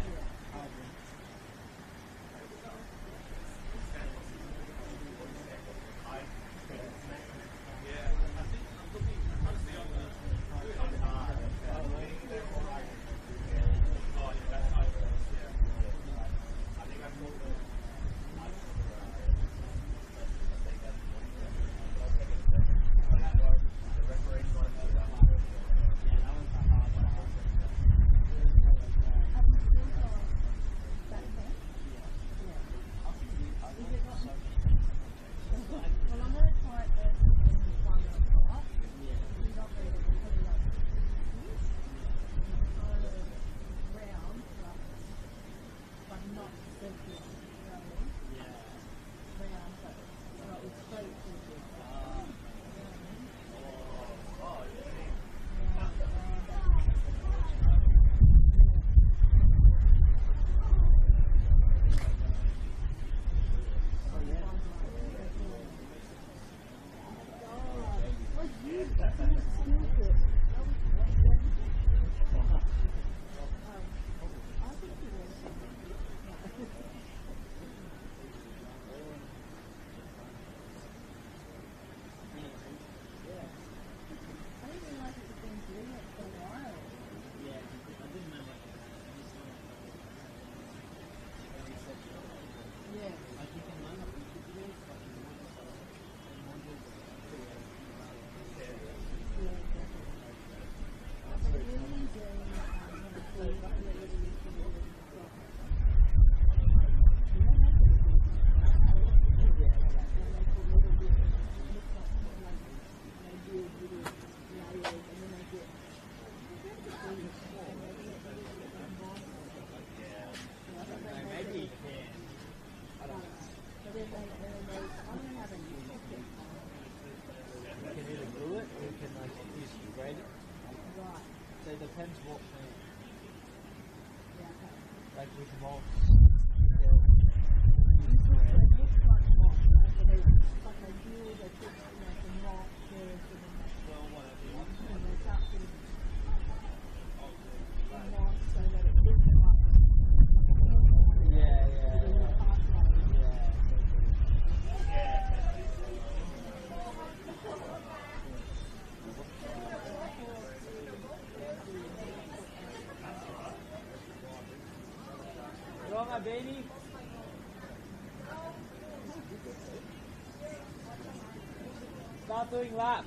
B: Well, I'm going to try it first in one o'clock. You're not ready to put it up. Kind of round, but not circular. You know what I mean? Round, but it's straight to the
C: So it depends what plant. Like with mulch, baby. Start doing laps.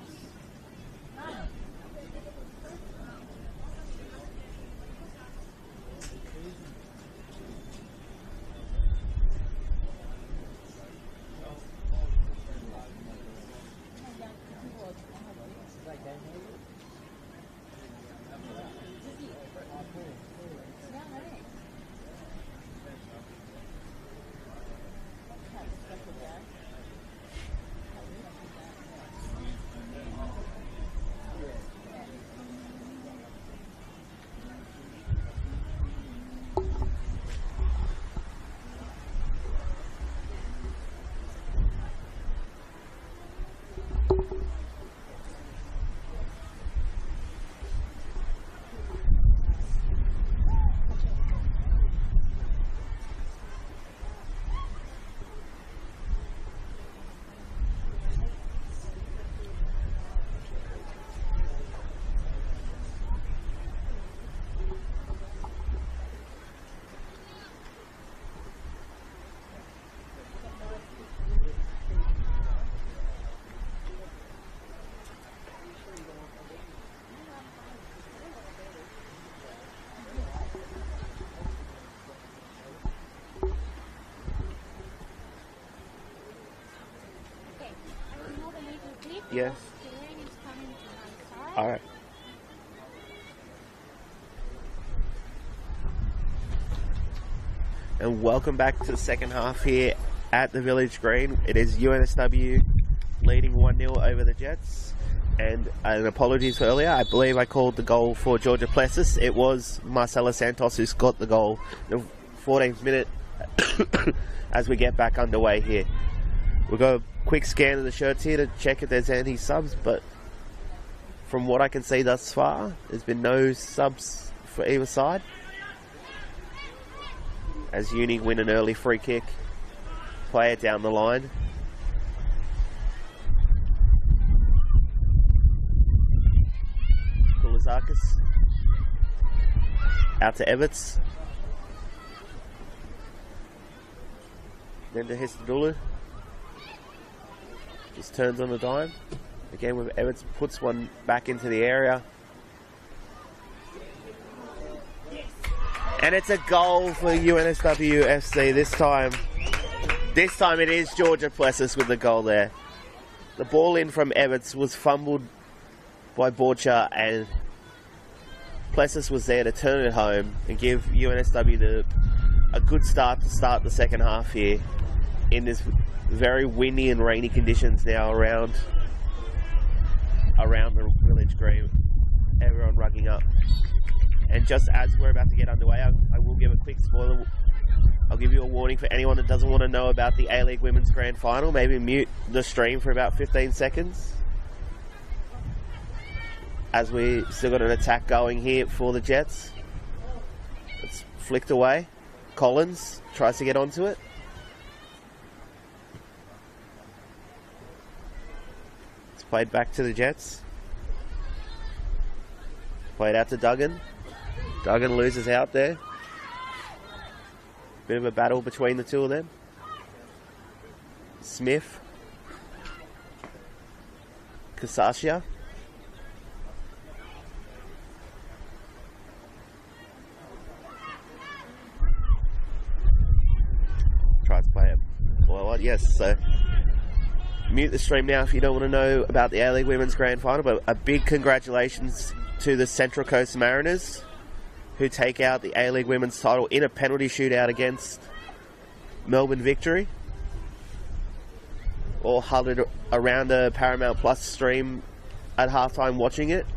A: Yes. All right. and welcome back to the second half here at the Village Green. It is UNSW leading 1-0 over the Jets. And an apologies for earlier, I believe I called the goal for Georgia Plessis. It was Marcela Santos who got the goal in the 14th minute as we get back underway here. We'll go a quick scan of the shirts here to check if there's any subs, but from what I can see thus far, there's been no subs for either side. As Uni win an early free kick, play it down the line. Kulizakis out to Everts. Then to Histadulu. Just turns on the dime. Again with Everts, puts one back into the area. And it's a goal for UNSW FC this time. This time it is Georgia Plessis with the goal there. The ball in from Everts was fumbled by Borcha, and Plessis was there to turn it home and give UNSW a good start to start the second half here in this very windy and rainy conditions now around the Village Green. Everyone rugging up. And just as we're about to get underway, I will give a quick spoiler. I'll give you a warning for anyone that doesn't want to know about the A-League Women's Grand Final. Maybe mute the stream for about 15 seconds. As we still got an attack going here for the Jets. It's flicked away. Collins tries to get onto it. It's played back to the Jets. Played out to Duggan. Duggan loses out there. Bit of a battle between the two of them. Smith. Kasasia. Tries to play it. Well, yes, so mute the stream now if you don't want to know about the A-League Women's Grand Final, but a big congratulations to the Central Coast Mariners, who take out the A-League Women's title in a penalty shootout against Melbourne Victory. All huddled around a Paramount Plus stream at halftime watching it.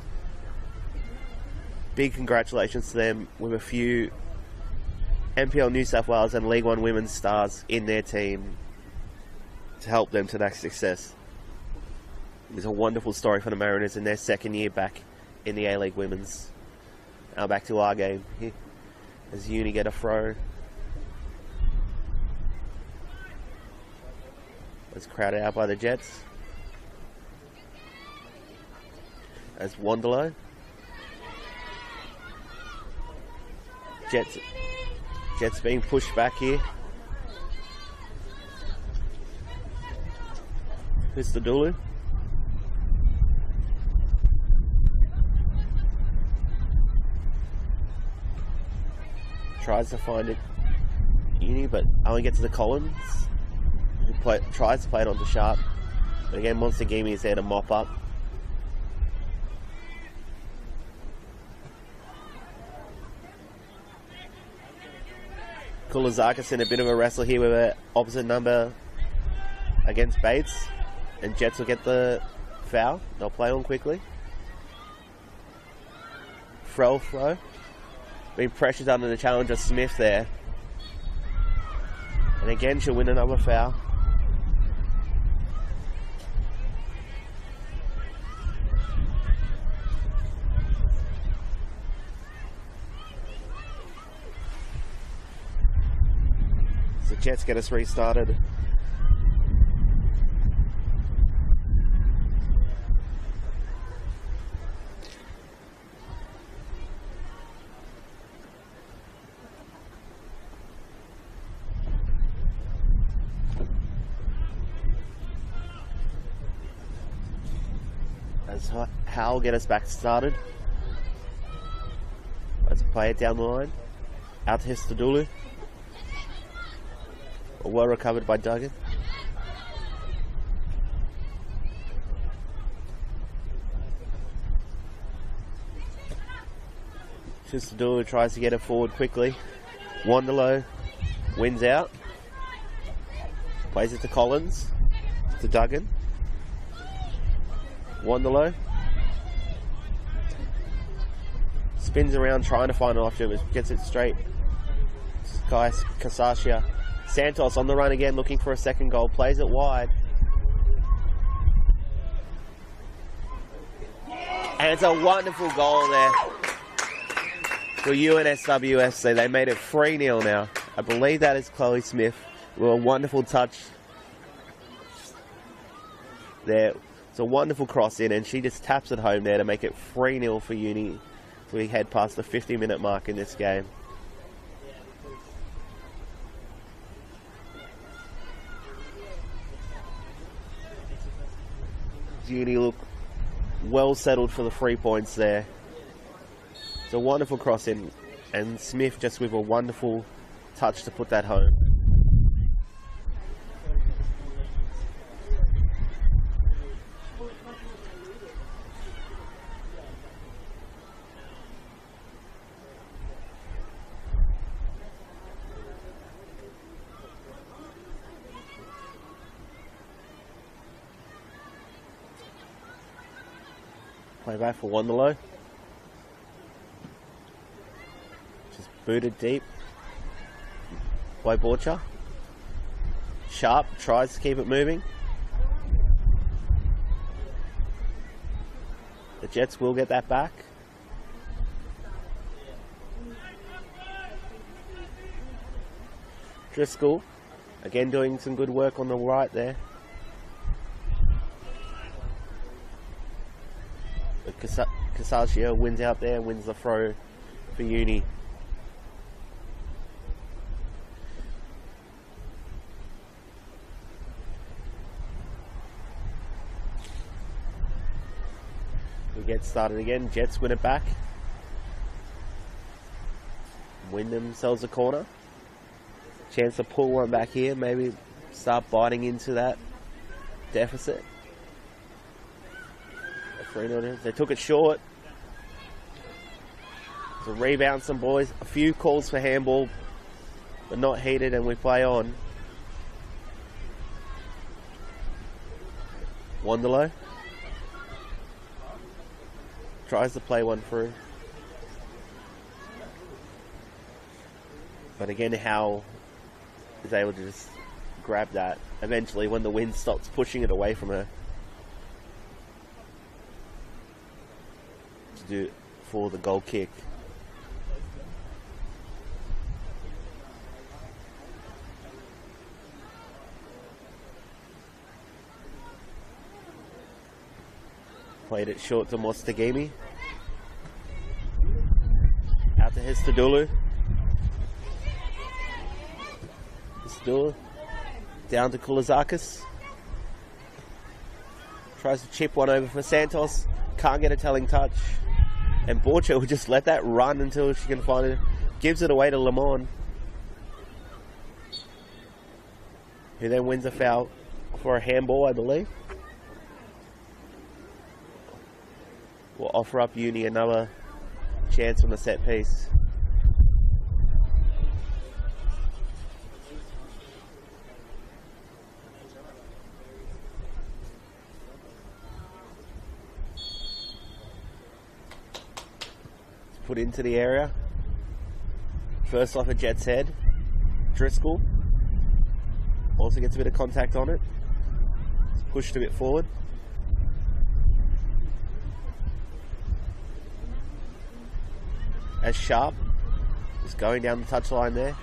A: Big congratulations to them with a few NPL New South Wales and League One women's stars in their team to help them to that success. It's a wonderful story for the Mariners in their second year back in the A-League Women's. Now back to our game here as Uni get a throw. It's crowded out by the Jets. As Wanderlow. Jets being pushed back here. Histadulu. Tries to find it Uni, but only gets to the Collins, who tries to play it onto Sharp. But again, Monster Gaming is there to mop up. Kulizakis in a bit of a wrestle here with an opposite number against Bates. And Jets will get the foul. They'll play on quickly. Frell throw. Being pressured under the challenge of Smith there. And again, she'll win another foul. So Jets get us restarted. As Howell get us back started. Let's play it down the line. Out to Histadulu. Well recovered by Duggan. Histadulu tries to get it forward quickly. Wanderlow Wins out. Plays it to Collins. To Duggan. Wanderlow. Spins around trying to find an option. Gets it straight. Guy Casascia. Santos on the run again, looking for a second goal. Plays it wide. And it's a wonderful goal there for UNSW FC. They made it 3-0 now. I believe that is Chloe Smith. With a wonderful touch there. It's a wonderful cross in, and she just taps it home there to make it 3-0 for Uni. So we head past the 50-minute mark in this game. Uni look well settled for the 3 points there. It's a wonderful cross in, and Smith just with a wonderful touch to put that home. Play back for Wanderlow. Just booted deep by Borcher. Sharp tries to keep it moving. The Jets will get that back. Driscoll, again doing some good work on the right there. Casascia wins out there, wins the throw for Uni. We get started again. Jets win it back. Win themselves a corner. Chance to pull one back here, maybe start biting into that deficit. They took it short. It's a rebound, some boys. A few calls for handball, but not heated, and we play on. Wanderlow tries to play one through. But again, Howe is able to just grab that eventually when the wind stops pushing it away from her. To do for the goal kick. Played it short to Mostagimi. Out to Histadulu. Histadulu. Down to Koulizakis. Tries to chip one over for Santos. Can't get a telling touch. And Borcher will just let that run until she can find it. Gives it away to Lamont, who then wins a foul for a handball, I believe. Will offer up Uni another chance on the set piece. Put into the area. First off a Jet's head. Driscoll also gets a bit of contact on it. It's pushed a bit forward. As Sharp is going down the touchline there.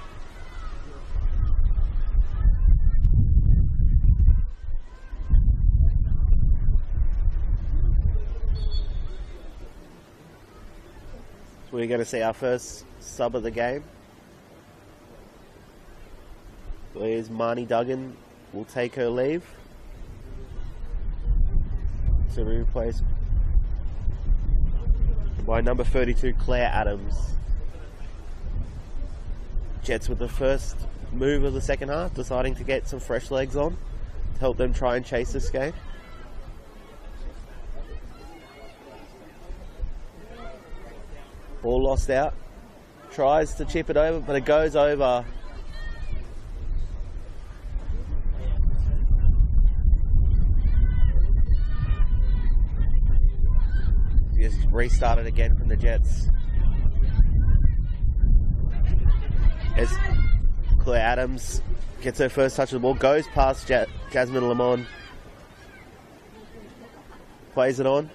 A: We're going to see our first sub of the game. Where's Marnie Duggan will take her leave. So we replace by number 32, Claire Adams. Jets with the first move of the second half, deciding to get some fresh legs on to help them try and chase this game. Ball lost out. Tries to chip it over, but it goes over Just restarted again from the Jets. As Claire Adams gets her first touch of the ball, goes past Jasmine Lamont, plays it on.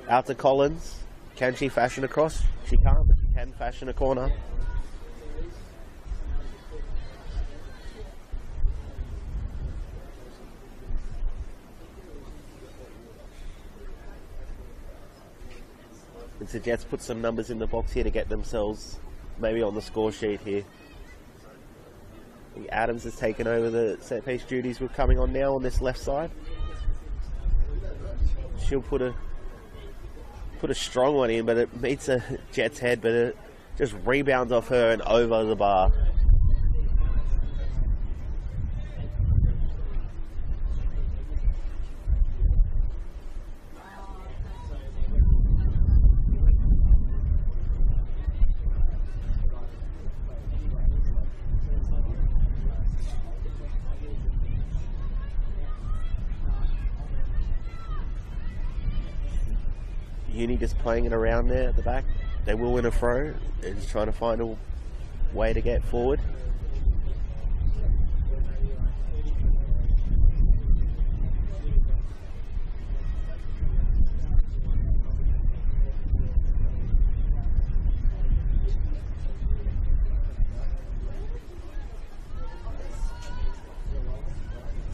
A: Out to Collins. Can she fashion a cross? She can't, but she can fashion a corner. And the Jets put some numbers in the box here to get themselves maybe on the score sheet here. I think Adams has taken over the set piece duties. We're coming on now on this left side. She'll put a strong one in, but it meets a Jet's head, but it just rebounds off her and over the bar. Uni just playing it around there at the back. They will win a throw. They're just trying to find a way to get forward.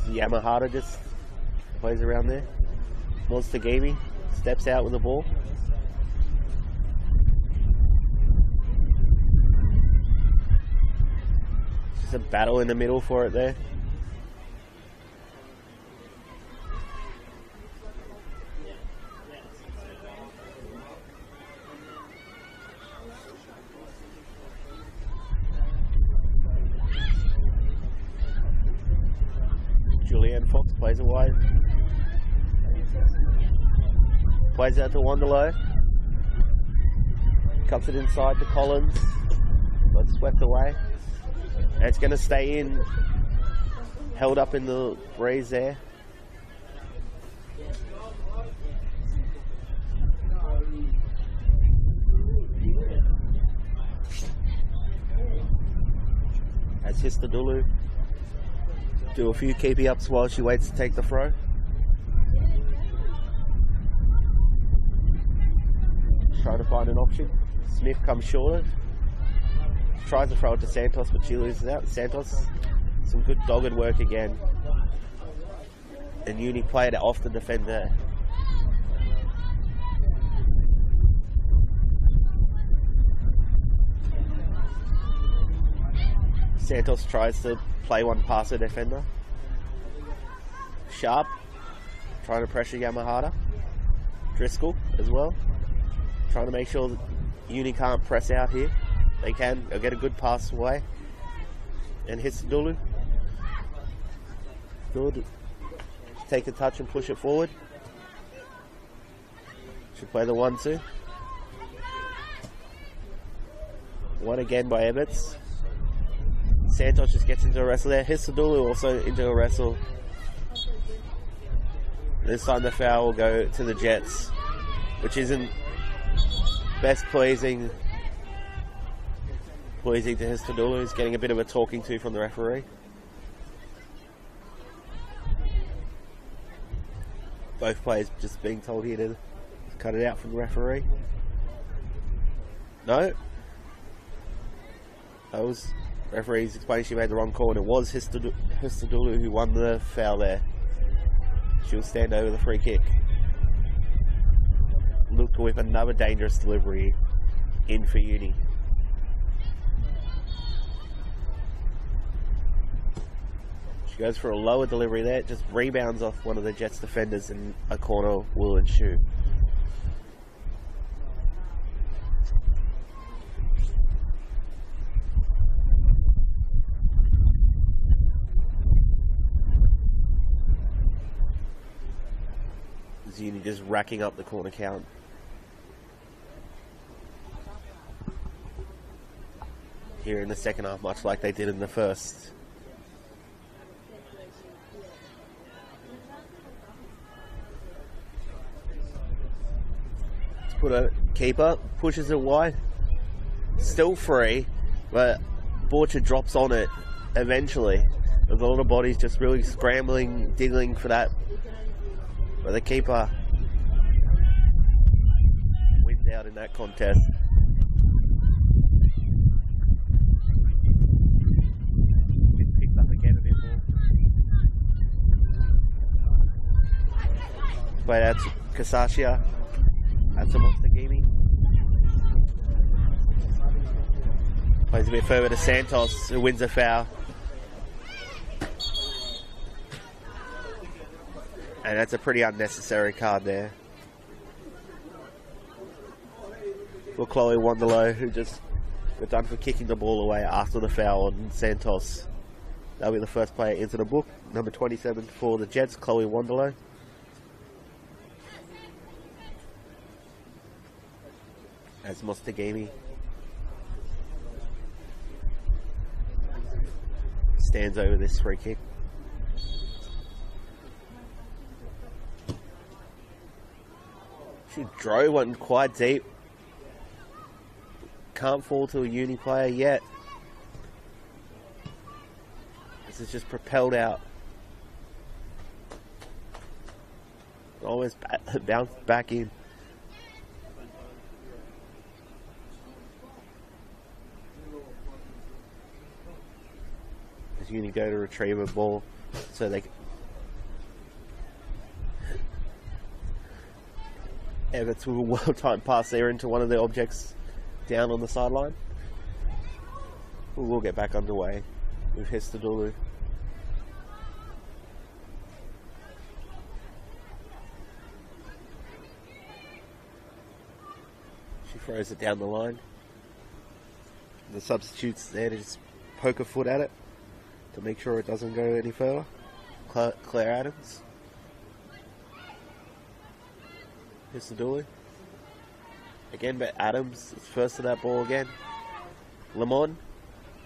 A: Yamahata just plays around there. Monstagimi steps out with the ball. Just a battle in the middle for it there. Julianne Fox plays it wide. Plays out to Wanderlow. Cuts it inside to Collins. Got swept away. And it's going to stay in. Held up in the breeze there. As Histadulu do a few keepy ups while she waits to take the throw. Trying to find an option. Smith comes shorter. Tries to throw it to Santos, but she loses out. Santos, some good dogged work again. And Uni played it off the defender. Santos tries to play one past the defender. Sharp, trying to pressure Yamahata. Driscoll as well. Trying to make sure that Uni can't press out here. They can. They'll get a good pass away. And hits Dulu. Good. Take a touch and push it forward. Should play the 1-2. One again by Ebbets. Santos just gets into a wrestle there. Histadulu also into a wrestle. This time the foul will go to the Jets, which isn't best pleasing to Histadulu. He's getting a bit of a talking to from the referee. Both players just being told here to cut it out from the referee. No. That was referee's explaining she made the wrong call, and it was Histadulu who won the foul there. She'll stand over the free kick. Look to whip another dangerous delivery in for Uni. She goes for a lower delivery there, just rebounds off one of the Jets defenders, and a corner will ensue. Uni just racking up the corner count. Here in the second half, much like they did in the first. put a keeper, pushes it wide. Still free, but Borcher drops on it eventually. There's a lot of bodies just really scrambling, diggling for that. But the keeper wins out in that contest. It's picked up again a bit more. Played out to Kasashia. That's a monster gaming. Plays a bit further to Santos, who wins a foul. And that's a pretty unnecessary card there. For Chloe Wanderlow, who just got done for kicking the ball away after the foul on Santos. That'll be the first player into the book. Number 27 for the Jets, Chloe Wanderlow. As Mostagimi stands over this free kick. She drove one quite deep. Can't fall to a uni player yet. This is just propelled out. Almost bounced back in. As uni go to retrieve a ball so they can. Everts with a well-timed pass there into one of the objects down on the sideline. We'll get back underway with Hestadulu. She throws it down the line. The substitute's there to just poke a foot at it to make sure it doesn't go any further. Claire Adams. Hestadulu. Again, but Adams is first to that ball again. Lemon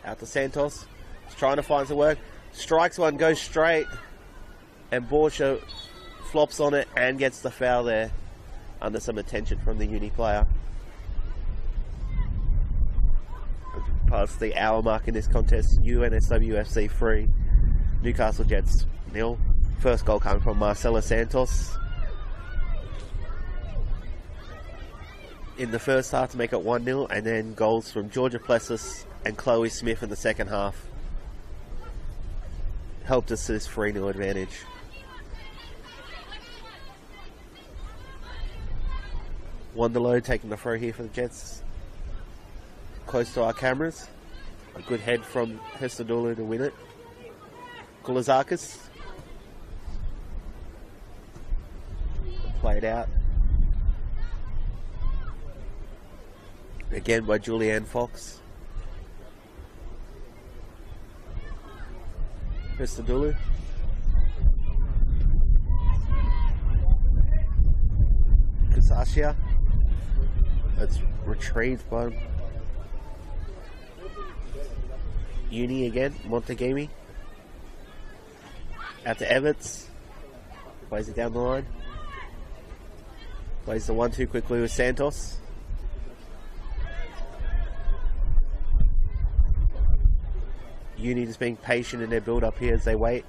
A: out to Santos. He's trying to find some work. Strikes one, goes straight. And Borcher flops on it and gets the foul there under some attention from the uni player. Past the hour mark in this contest. UNSW FC 3. Newcastle Jets 0. First goal coming from Marcela Santos in the first half to make it 1-0, and then goals from Georgia Plessis and Chloe Smith in the second half helped us to this 3-0 advantage. Wanderlow taking the throw here for the Jets. Close to our cameras. A good head from Hestadulu to win it. Kulazakis. Played out. Again by Julianne Fox. Hestadulu. Kasashia. That's retrieved by Uni again. Montegami. Out to Everts. Plays it down the line. Plays the 1-2 quickly with Santos. Uni just being patient in their build up here as they wait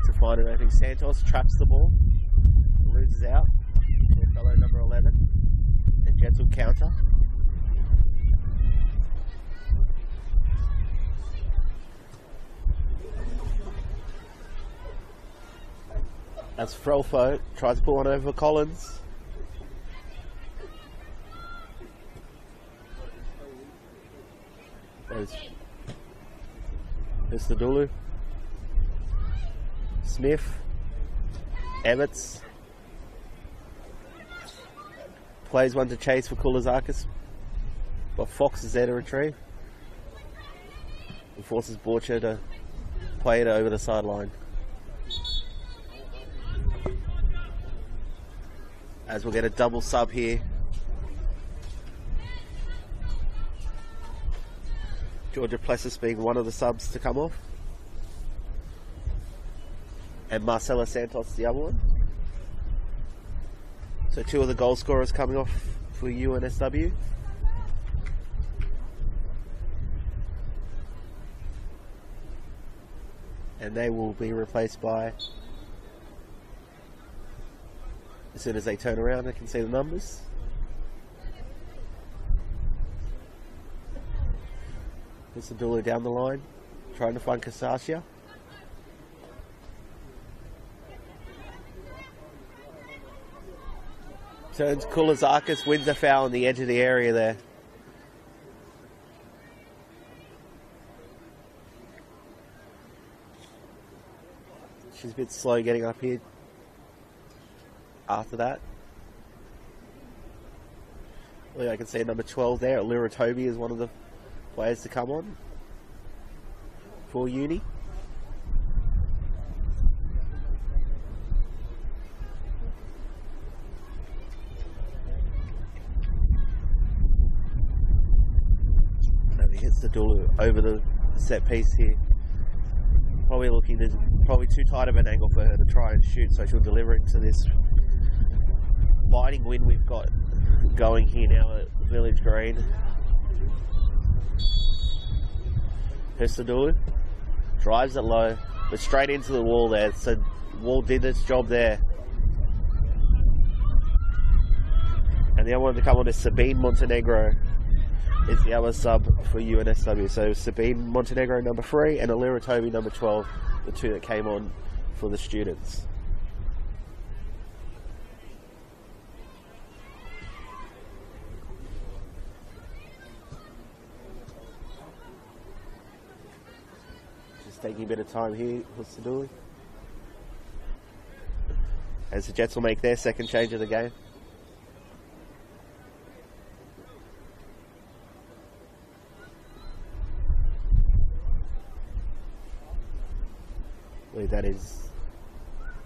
A: to find an opening. Santos traps the ball, loses out to fellow number 11, and Jets will counter. As Frelfo tries to put one over Collins. There's Hestadulu. Smith. Everts. Plays one to chase for Kulazakis. But Fox is there to retrieve. And forces Borcher to play it over the sideline. As we'll get a double sub here. Georgia Plessis being one of the subs to come off. And Marcela Santos the other one. So So 2 of the goal scorers coming off for UNSW. And they will be replaced by, as soon as they turn around, I can see the numbers. There's the Dulu down the line, trying to find Kasasia. Turns Kulazakis, wins a foul on the edge of the area there. She's a bit slow getting up here after that. Well, I can see number 12 there. Lyra Toby is one of the players to come on for Uni. And he hits the Dulu over the set piece here. Probably looking, there's probably too tight of an angle for her to try and shoot, so she'll deliver it to this biting wind we've got going here now at Village Green. Hestadulu drives it low, but straight into the wall there, so the wall did its job there. And the other one to come on is Sabine Montenegro, is the other sub for UNSW. So Sabine Montenegro number 3 and Alira Toby number 12, the 2 that came on for the students. Just taking a bit of time here, what's to do? As the Jets will make their second change of the game. That is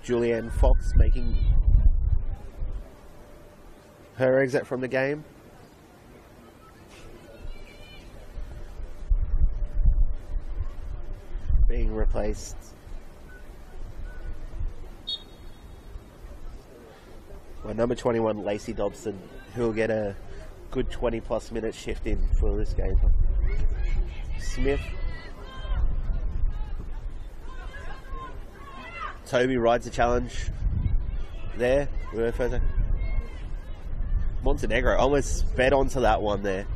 A: Julianne Fox making her exit from the game. Being replaced by number 21 Lacey Dobson, who will get a good 20 plus minute shift in for this game. Smith. Toby rides the challenge there. Montenegro almost sped onto that one there.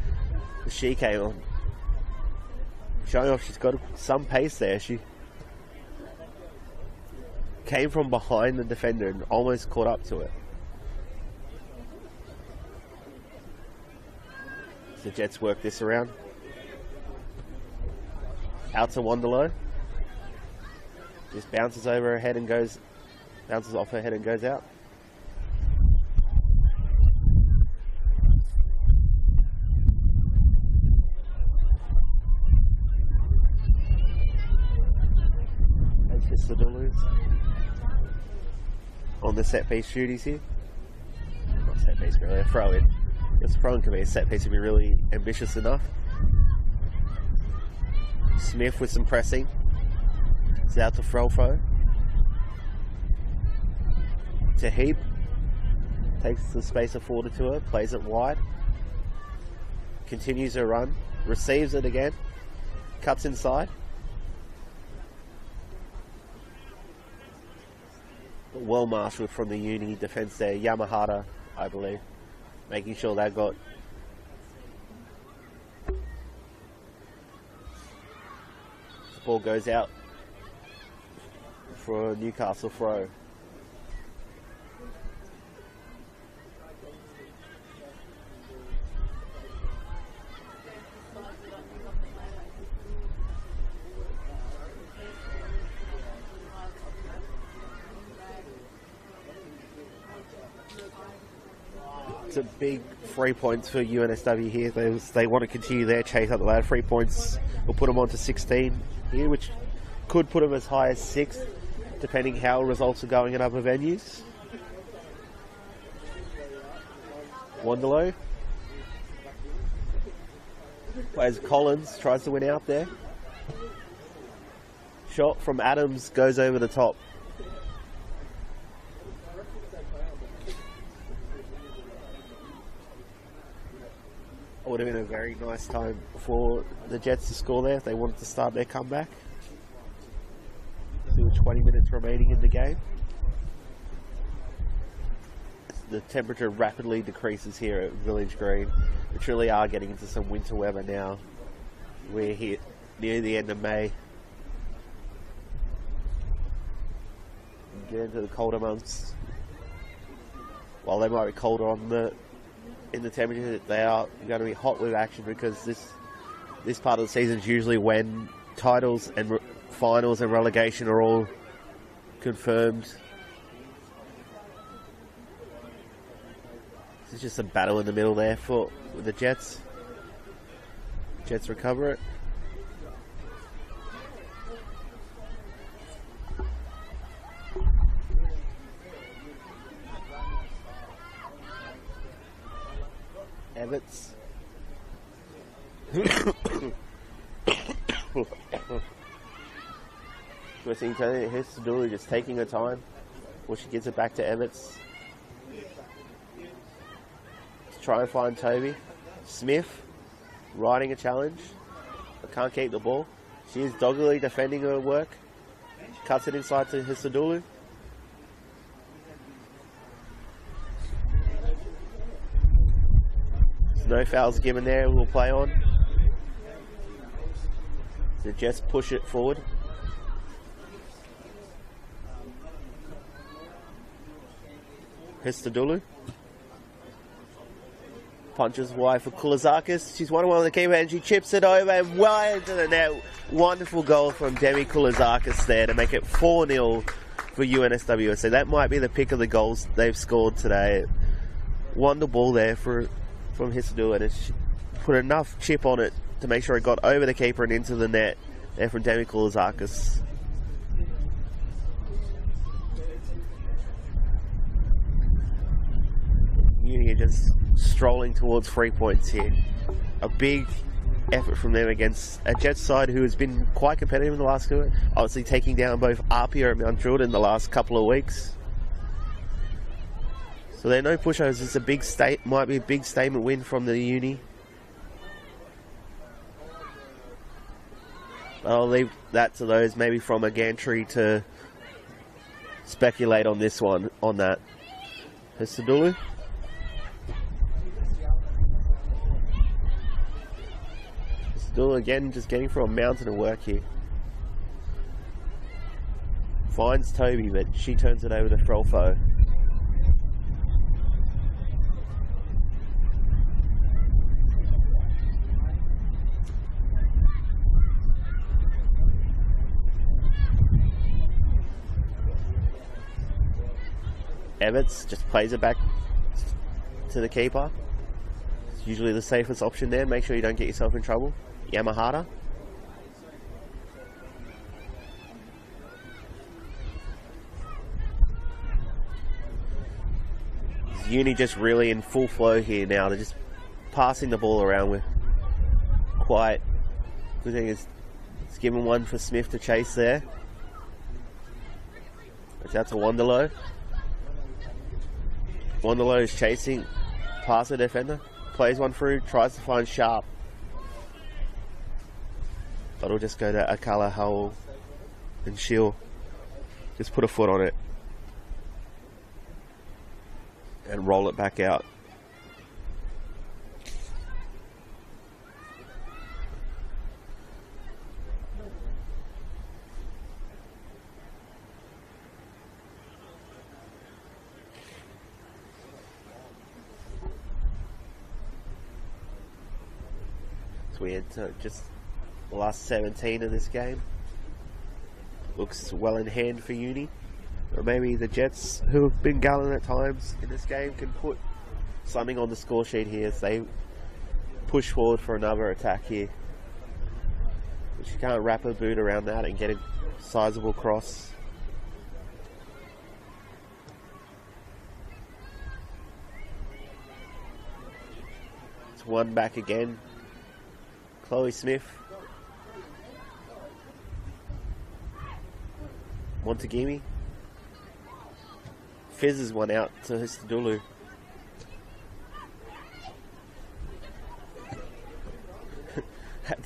A: She came on, showing off she's got some pace there. She came from behind the defender and almost caught up to it. The Jets work this around. Out to Wanderlow. Just bounces over her head and goes, bounces off her head and goes out. And just the Duluth on the set piece shooties here. Not set piece, really, a throw in. This throw in can be a set piece if you're really ambitious enough. Smith with some pressing. It's out to Frolfo. To Heap. Takes the space afforded to her. Plays it wide. Continues her run. Receives it again. Cuts inside. Well marshalled from the Uni defence there. Yamahata, I believe. Making sure that got... The ball goes out for a Newcastle throw. It's a big 3 points for UNSW here. They want to continue their chase up the ladder. 3 points will put them on to 16 here, which could put them as high as 6th, depending how results are going in other venues. Wanderlow plays Collins, tries to win out there. Shot from Adams goes over the top. Would have been a very nice time for the Jets to score there if they wanted to start their comeback. Still 20 minutes remaining in the game. The temperature rapidly decreases here at Village Green. We truly are getting into some winter weather now. We're here near the end of May. Get into the colder months. While they might be colder in the temperature, they are going to be hot with action, because this part of the season is usually when titles and finals and relegation are all confirmed. It's just a battle in the middle there with the Jets. Jets recover it. Everts. We're seeing Histadulu just taking her time before she gives it back to Everts. Try and find Toby. Smith riding a challenge, but can't keep the ball. She is doggedly defending her work. Cuts it inside to Histadulu. No fouls given there, we'll play on. The Jets push it forward. Histadulu punches wide for Koulazakis. She's 1-1 on the keeper and she chips it over and well into the net. Wonderful goal from Demi Koulazakis there to make it 4-0 for UNSW. So that might be the pick of the goals they've scored today. Won the ball there from Histadulu, and it's put enough chip on it to make sure it got over the keeper and into the net there from Demi Koulazakis. Uni are just strolling towards 3 points here. A big effort from them against a Jets side who has been quite competitive in the last two, obviously taking down both Apia and Mount Druitt in the last couple of weeks. So they're no pushovers. It's a big might be a big statement win from the Uni. But I'll leave that to those maybe from a gantry to speculate on this one, on that. Histadulu. Histadulu again just getting through a mountain of work here. Finds Toby, but she turns it over to Frelfo. Everts just plays it back to the keeper. It's usually the safest option there. Make sure you don't get yourself in trouble. Yamahata. Uni just really in full flow here now. They're just passing the ball around with quite. Good thing is it's given one for Smith to chase there. It's out to Wanderlow. Wanderlow is chasing past the defender, plays one through, tries to find Sharp. But it'll just go to Akala Howell, and she'll just put a foot on it and roll it back out. We had just the last 17 of this game. Looks well in hand for Uni. Or maybe the Jets, who have been gallant at times in this game, can put something on the score sheet here as they push forward for another attack here. But she can't wrap her boot around that and get a sizable cross. It's one back again. Chloe Smith. Montegimi. Fizzes one out to Histadulu.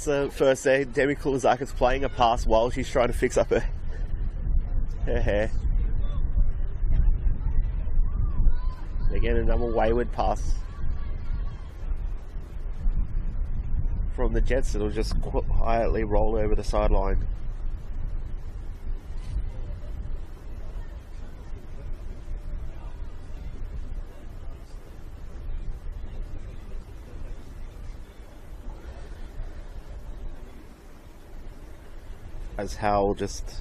A: gets a first there. Demi Kulizakis playing a pass while she's trying to fix up her hair. Again, another wayward pass from the Jets. It'll just quietly roll over the sideline. As Hal will just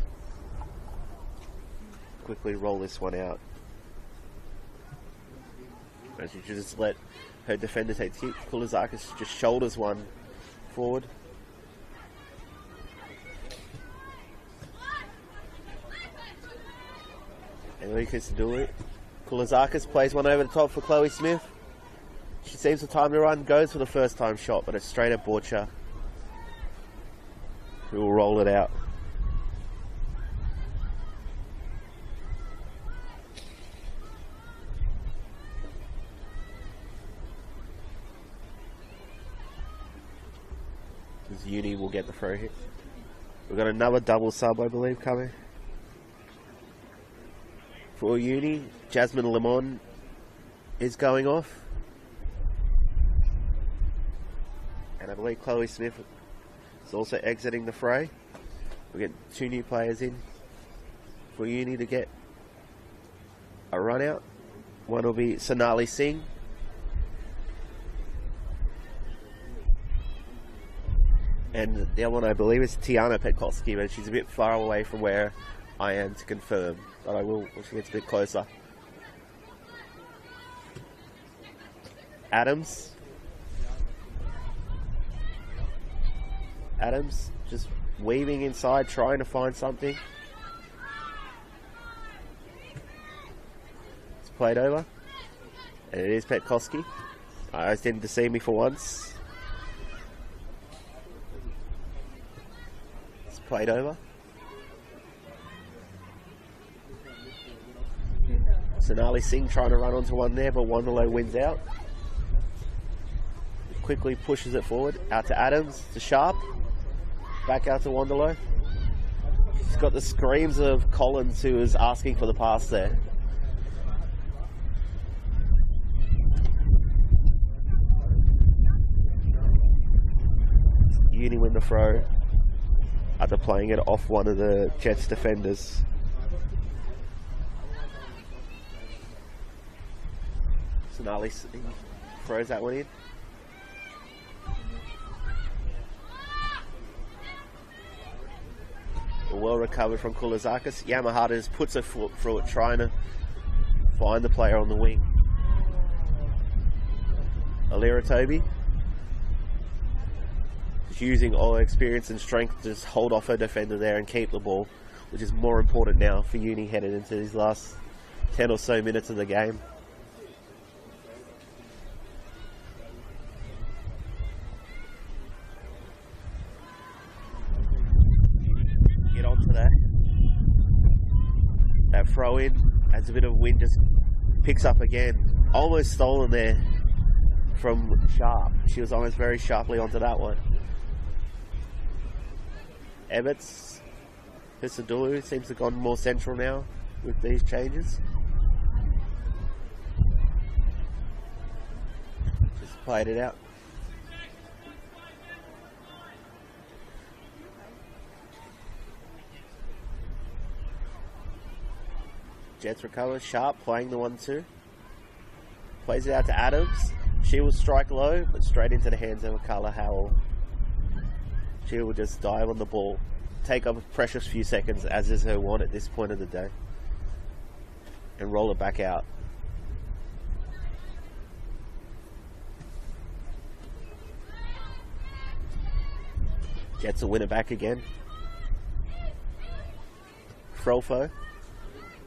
A: quickly roll this one out. As you just let her defender take the hit. Kulizakis just shoulders one forward. And Lucas to do it. Kulizakis plays one over the top for Chloe Smith. She seems the time to run, goes for the first time shot, but it's straight at Borcha, who will roll it out. Uni will get the throw hit. We've got another double sub, I believe, coming for Uni. Jasmine Lemon is going off, and I believe Chloe Smith is also exiting the fray. We get two new players in for Uni to get a run out. One will be Sonali Singh. And the other one, I believe, is Tiana Petkowski, but she's a bit far away from where I am to confirm. But I will once she gets a bit closer. Adams. Adams just weaving inside, trying to find something. It's played over. And it is Petkowski. I just didn't deceive me for once. Played over. Sonali Singh trying to run onto one there, but Wanderlow wins out. Quickly pushes it forward, out to Adams, to Sharp, back out to Wanderlow. She's got the screams of Collins, who is asking for the pass there. Uni win the throw after playing it off one of the Jets defenders. Sonali throws that one in. Well recovered from Kulizakis. Yamahata just puts her foot through it, trying to find the player on the wing. Alira Toby, using all her experience and strength to just hold off her defender there and keep the ball, which is more important now for Uni headed into these last 10 or so minutes of the game. Get onto that throw in as a bit of wind just picks up again. Almost stolen there from Sharp. She was almost very sharply onto that one. Ebbets, Pisadulu seems to have gone more central now with these changes. Just played it out. Jets recover. Sharp playing the 1-2. Plays it out to Adams. She will strike low, but straight into the hands of Carla Howell. She will just dive on the ball, take up a precious few seconds, as is her want at this point of the day, and roll it back out. Jets will win it back again. Frolfo,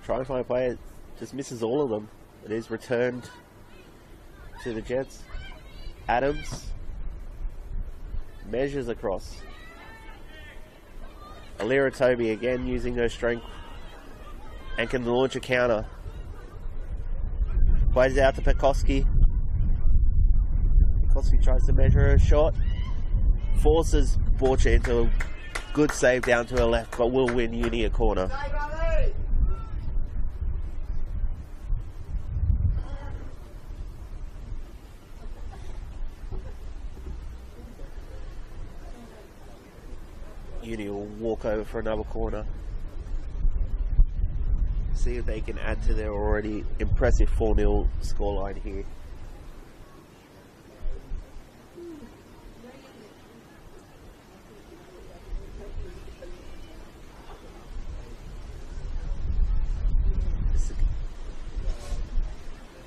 A: trying to find a player, just misses all of them. It is returned to the Jets. Adams measures across. Alira Toby again using her strength and can launch a counter. Plays it out to Petkowski. Petkowski tries to measure her shot. forces Borcha into a good save down to her left, but will win Uni a corner. Uni will walk over for another corner. See if they can add to their already impressive 4-0 scoreline here.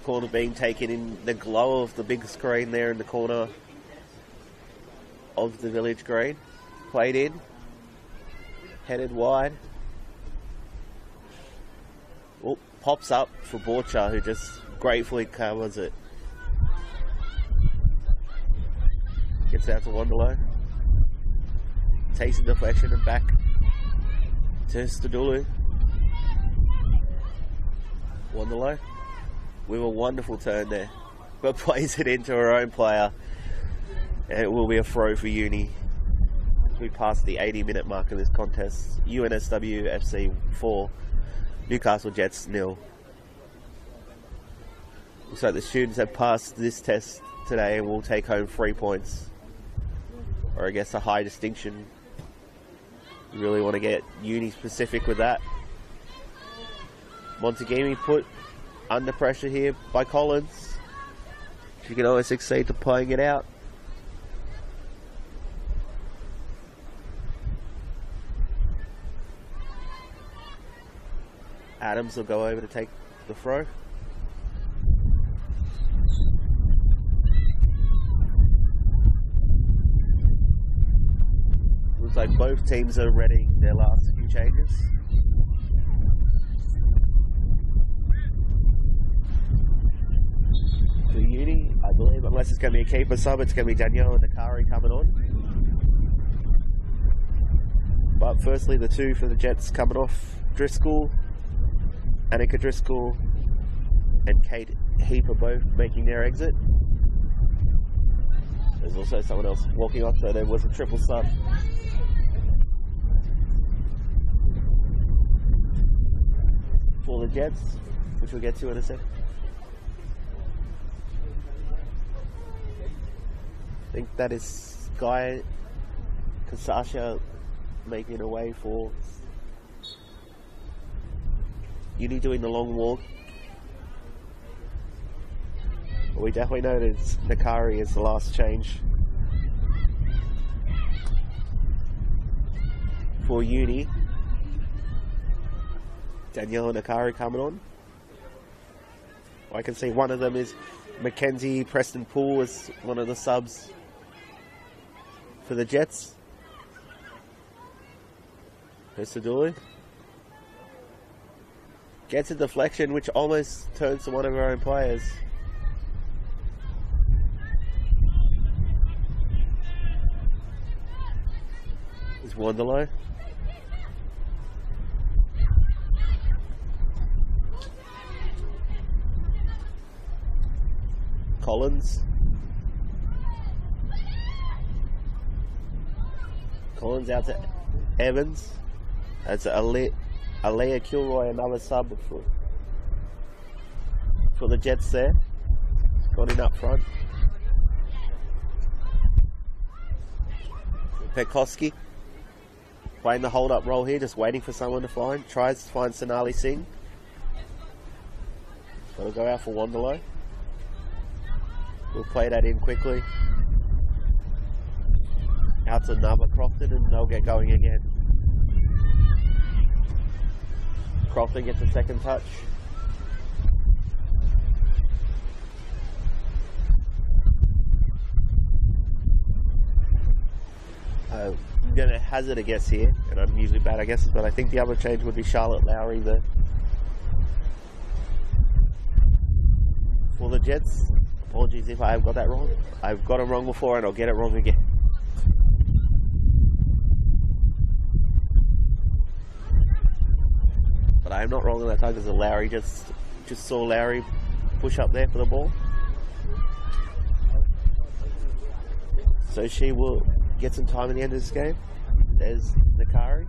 A: Corner being taken in the glow of the big screen there in the corner of the village green. Played in, headed wide. Oh, pops up for Borcha, who just gratefully covers it. Gets out to Wanderlow. Takes a deflection and back to Stadulu. Wanderlow with a wonderful turn there, but plays it into her own player, and it will be a throw for Uni. We passed the 80-minute mark of this contest. UNSW FC 4, Newcastle Jets 0. So the students have passed this test today and will take home 3 points, or I guess a high distinction. You really want to get Uni specific with that. Montegimi put under pressure here by Collins. She can always succeed to playing it out. Adams will go over to take the throw. Looks like both teams are readying their last few changes. For Uni, I believe, unless it's going to be a keeper sub, it's going to be Danielle and Nakari coming on. But firstly, the two for the Jets coming off. Driscoll, Annika Driscoll and Kate Heap are both making their exit. There's also someone else walking off, so there was a triple sub. For the Jets, which we'll get to in a sec. I think that is Guy Kasasha making a way for Uni doing the long walk. But we definitely know that Nakari is the last change for Uni. Danielle and Nakari coming on. I can see one of them is Mackenzie Preston Poole as one of the subs for the Jets. Pesaduli gets a deflection which almost turns to one of our own players. Is Wanderlow. Collins. Collins out to Evans. That's Alea Kilroy, another sub for the Jets there. Got in up front. Pekoski playing the hold-up role here, just waiting for someone to find. Tries to find Sonali Singh. Got to go out for Wanderlow. We'll play that in quickly. Out to Nava Crofton and they'll get going again. Crofton gets a second touch. I'm going to hazard a guess here, and I'm usually bad at guesses, but I think the other change would be Charlotte Lowry for the Jets. Apologies if I have got that wrong. I've got it wrong before and I'll get it wrong again. But I am not wrong on that time because Lowry just saw Lowry push up there for the ball. So she will get some time at the end of this game. There's Nakari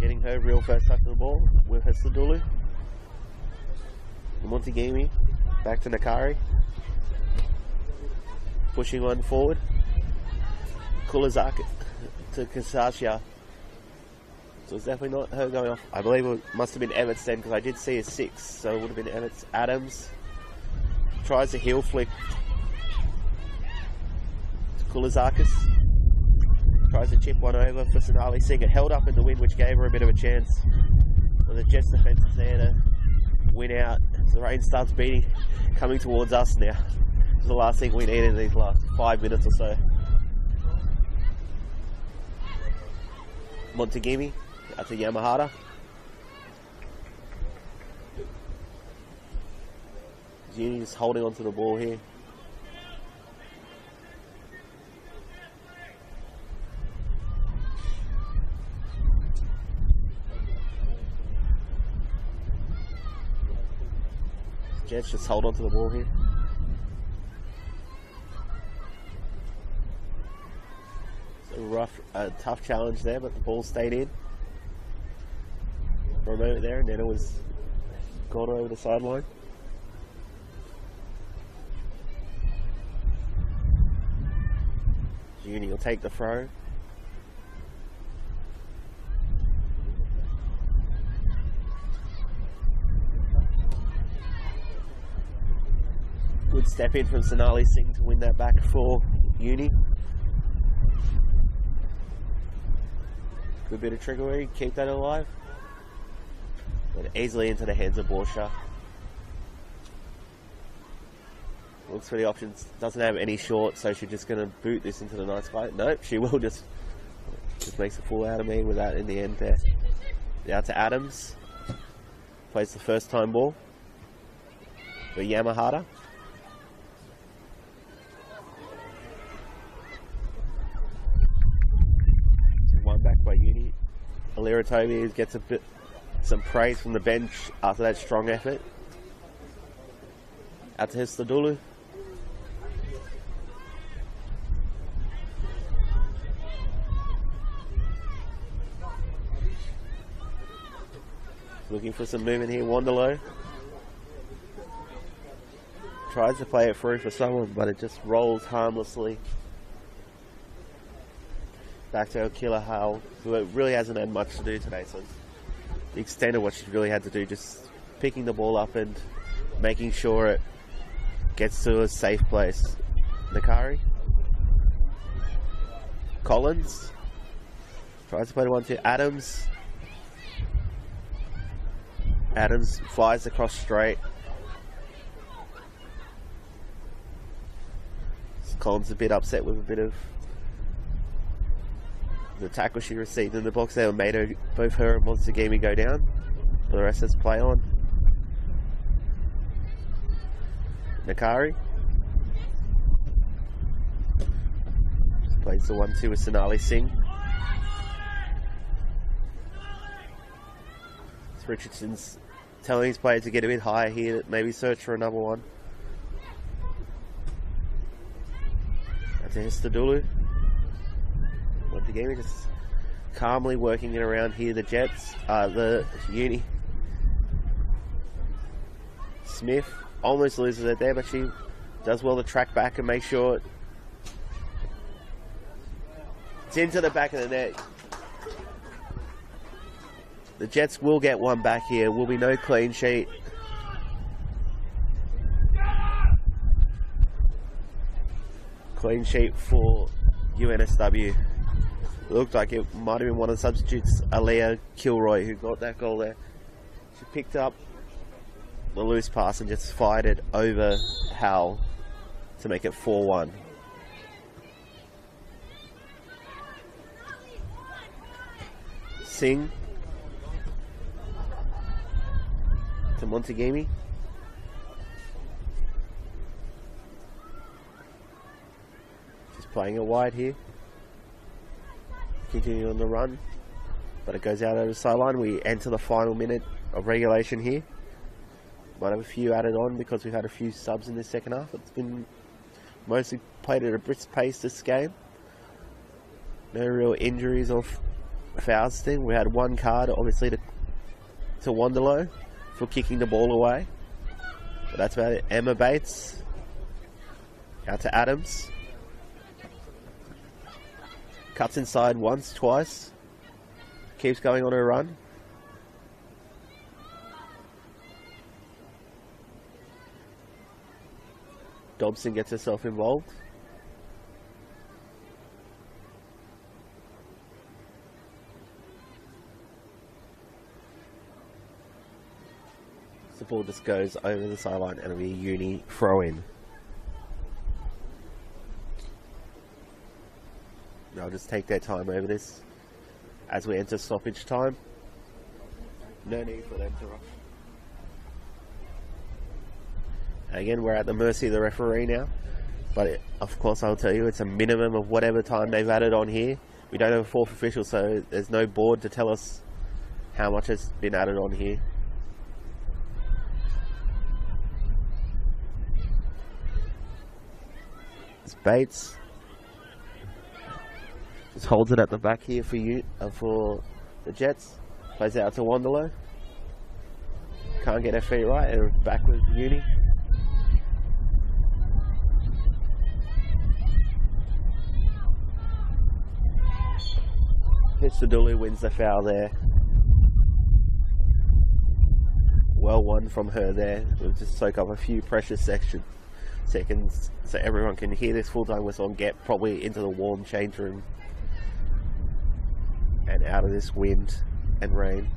A: getting her real first touch on the ball with her Sadulu. Montegimi back to Nakari. Pushing one forward. Kulazaki to Kasashia. So it's definitely not her going off. I believe it must have been Everts then, because I did see a 6, so it would have been Everts. Adams tries a heel flick to Kulazakis. Tries to chip one over for Sonali Singh. It held up in the wind, which gave her a bit of a chance. But the Jets defence is there to win out. The rain starts beating, coming towards us now. It's the last thing we need in these last 5 minutes or so. Montegimi out to Yamahata. Uni just holding onto the ball here. Jets just hold onto the ball here. A tough challenge there, but the ball stayed in for a moment there, and then it was gone over the sideline. Uni will take the throw. Good step in from Sonali Singh to win that back for Uni. Good bit of trickery, keep that alive. But easily into the hands of Borsha. Looks for the options, doesn't have any short, so she's just going to boot this into the nice guy. Nope, she will just makes a fool out of me with that in the end there. Out to Adams. Plays the first time ball for Yamahata. One back by Uni. Alira Toby gets some praise from the bench after that strong effort. Out to Histadulu. Looking for some movement here, Wanderlow. Tries to play it through for someone, but it just rolls harmlessly. Back to Okila Howell, who really hasn't had much to do today, so the extent of what she's really had to do, just picking the ball up and making sure it gets to a safe place. Nakari. Collins. Tries to play the 1-2. Adams. Adams flies across straight. Collins a bit upset with a bit of the tackle she received in the box there, made her, both her and Montegimi go down. But the rest has play on. Nakari plays the 1-2 with Sonali Singh. Richardson's telling his players to get a bit higher here, maybe search for another one. That's a Histadulu. Montegimi just calmly working it around here. The Jets, the Uni. Smith almost loses it there, but she does well to track back and make sure it's into the back of the net. The Jets will get one back here. Will be no clean sheet. Clean sheet for UNSW. It looked like it might have been one of the substitutes, Alea Kilroy, who got that goal there. She picked up the loose pass and just fired it over Howell to make it 4-1. Singh to Montegimi. Just playing it wide here. Continuing on the run. But it goes out over the sideline. We enter the final minute of regulation here. Might have a few added on because we've had a few subs in this second half. It's been mostly played at a brisk pace this game. No real injuries or fouls thing. We had one card, obviously, to Wanderlow for kicking the ball away. But that's about it. Emma Bates. Out to Adams. Cuts inside once, twice. Keeps going on her run. Dobson gets herself involved. The ball just goes over the sideline and it'll be a uni throw in. They'll just take their time over this as we enter stoppage time. No need for them to rush. Again, we're at the mercy of the referee now. But of course, I'll tell you, it's a minimum of whatever time they've added on here. We don't have a fourth official, so there's no board to tell us how much has been added on here. It's Bates. Just holds it at the back here for you, for the Jets. Plays it out to Wanderlow. Can't get her feet right, and back with Uni. Histadulu wins the foul there. Well won from her there. We'll just soak up a few precious seconds so everyone can hear this full-time whistle and get probably into the warm change room and out of this wind and rain.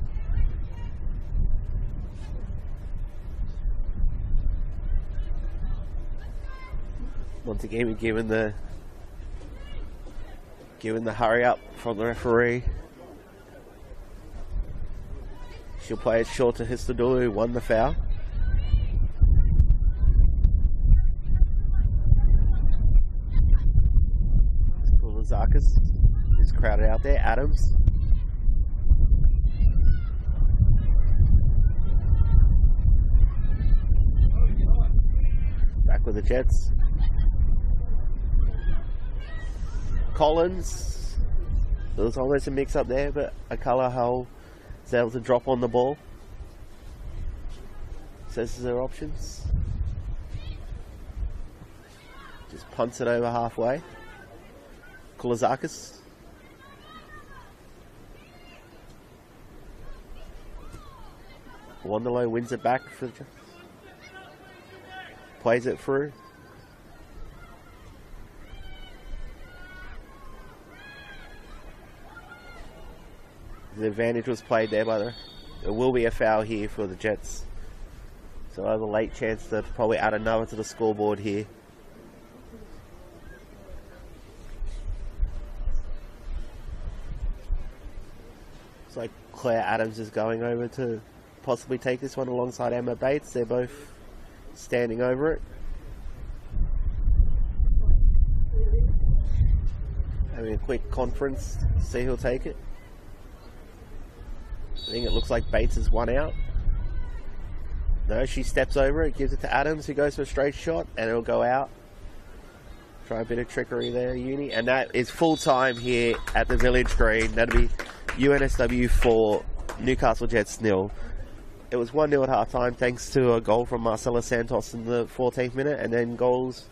A: Once again, we're given the hurry up from the referee. She'll play it short to Histadulu, who won the foul. Zakis is crowded out there. Adams. Back with the Jets. Collins. There was almost a mix up there, but Akalaho is able to drop on the ball. Says their options. Just punts it over halfway. Kulazakis. Wanderlow wins it back. Plays it through. The advantage was played there by there will be a foul here for the Jets. So I have a late chance to probably add another to the scoreboard here. Looks like Claire Adams is going over to possibly take this one alongside Emma Bates. They're both standing over it. Having a quick conference to see who'll take it. I think it looks like Bates is one out. No, she steps over it, gives it to Adams, who goes for a straight shot, and it'll go out. Try a bit of trickery there, Uni. And that is full time here at the Village Green. That'll be UNSW 4, Newcastle Jets 0. It was 1-0 at half time, thanks to a goal from Marcela Santos in the 14th minute, and then goals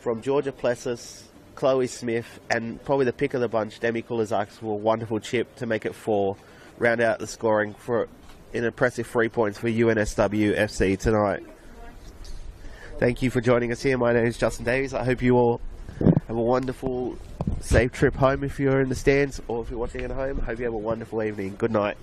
A: from Georgia Plessis, Chloe Smith, and probably the pick of the bunch, Demi Kulazakis, for a wonderful chip to make it 4. Round out the scoring for an impressive 3 points for UNSW FC tonight. Thank you for joining us here. My name is Justin Davies. I hope you all have a wonderful, safe trip home if you're in the stands, or if you're watching at home. I hope you have a wonderful evening. Good night.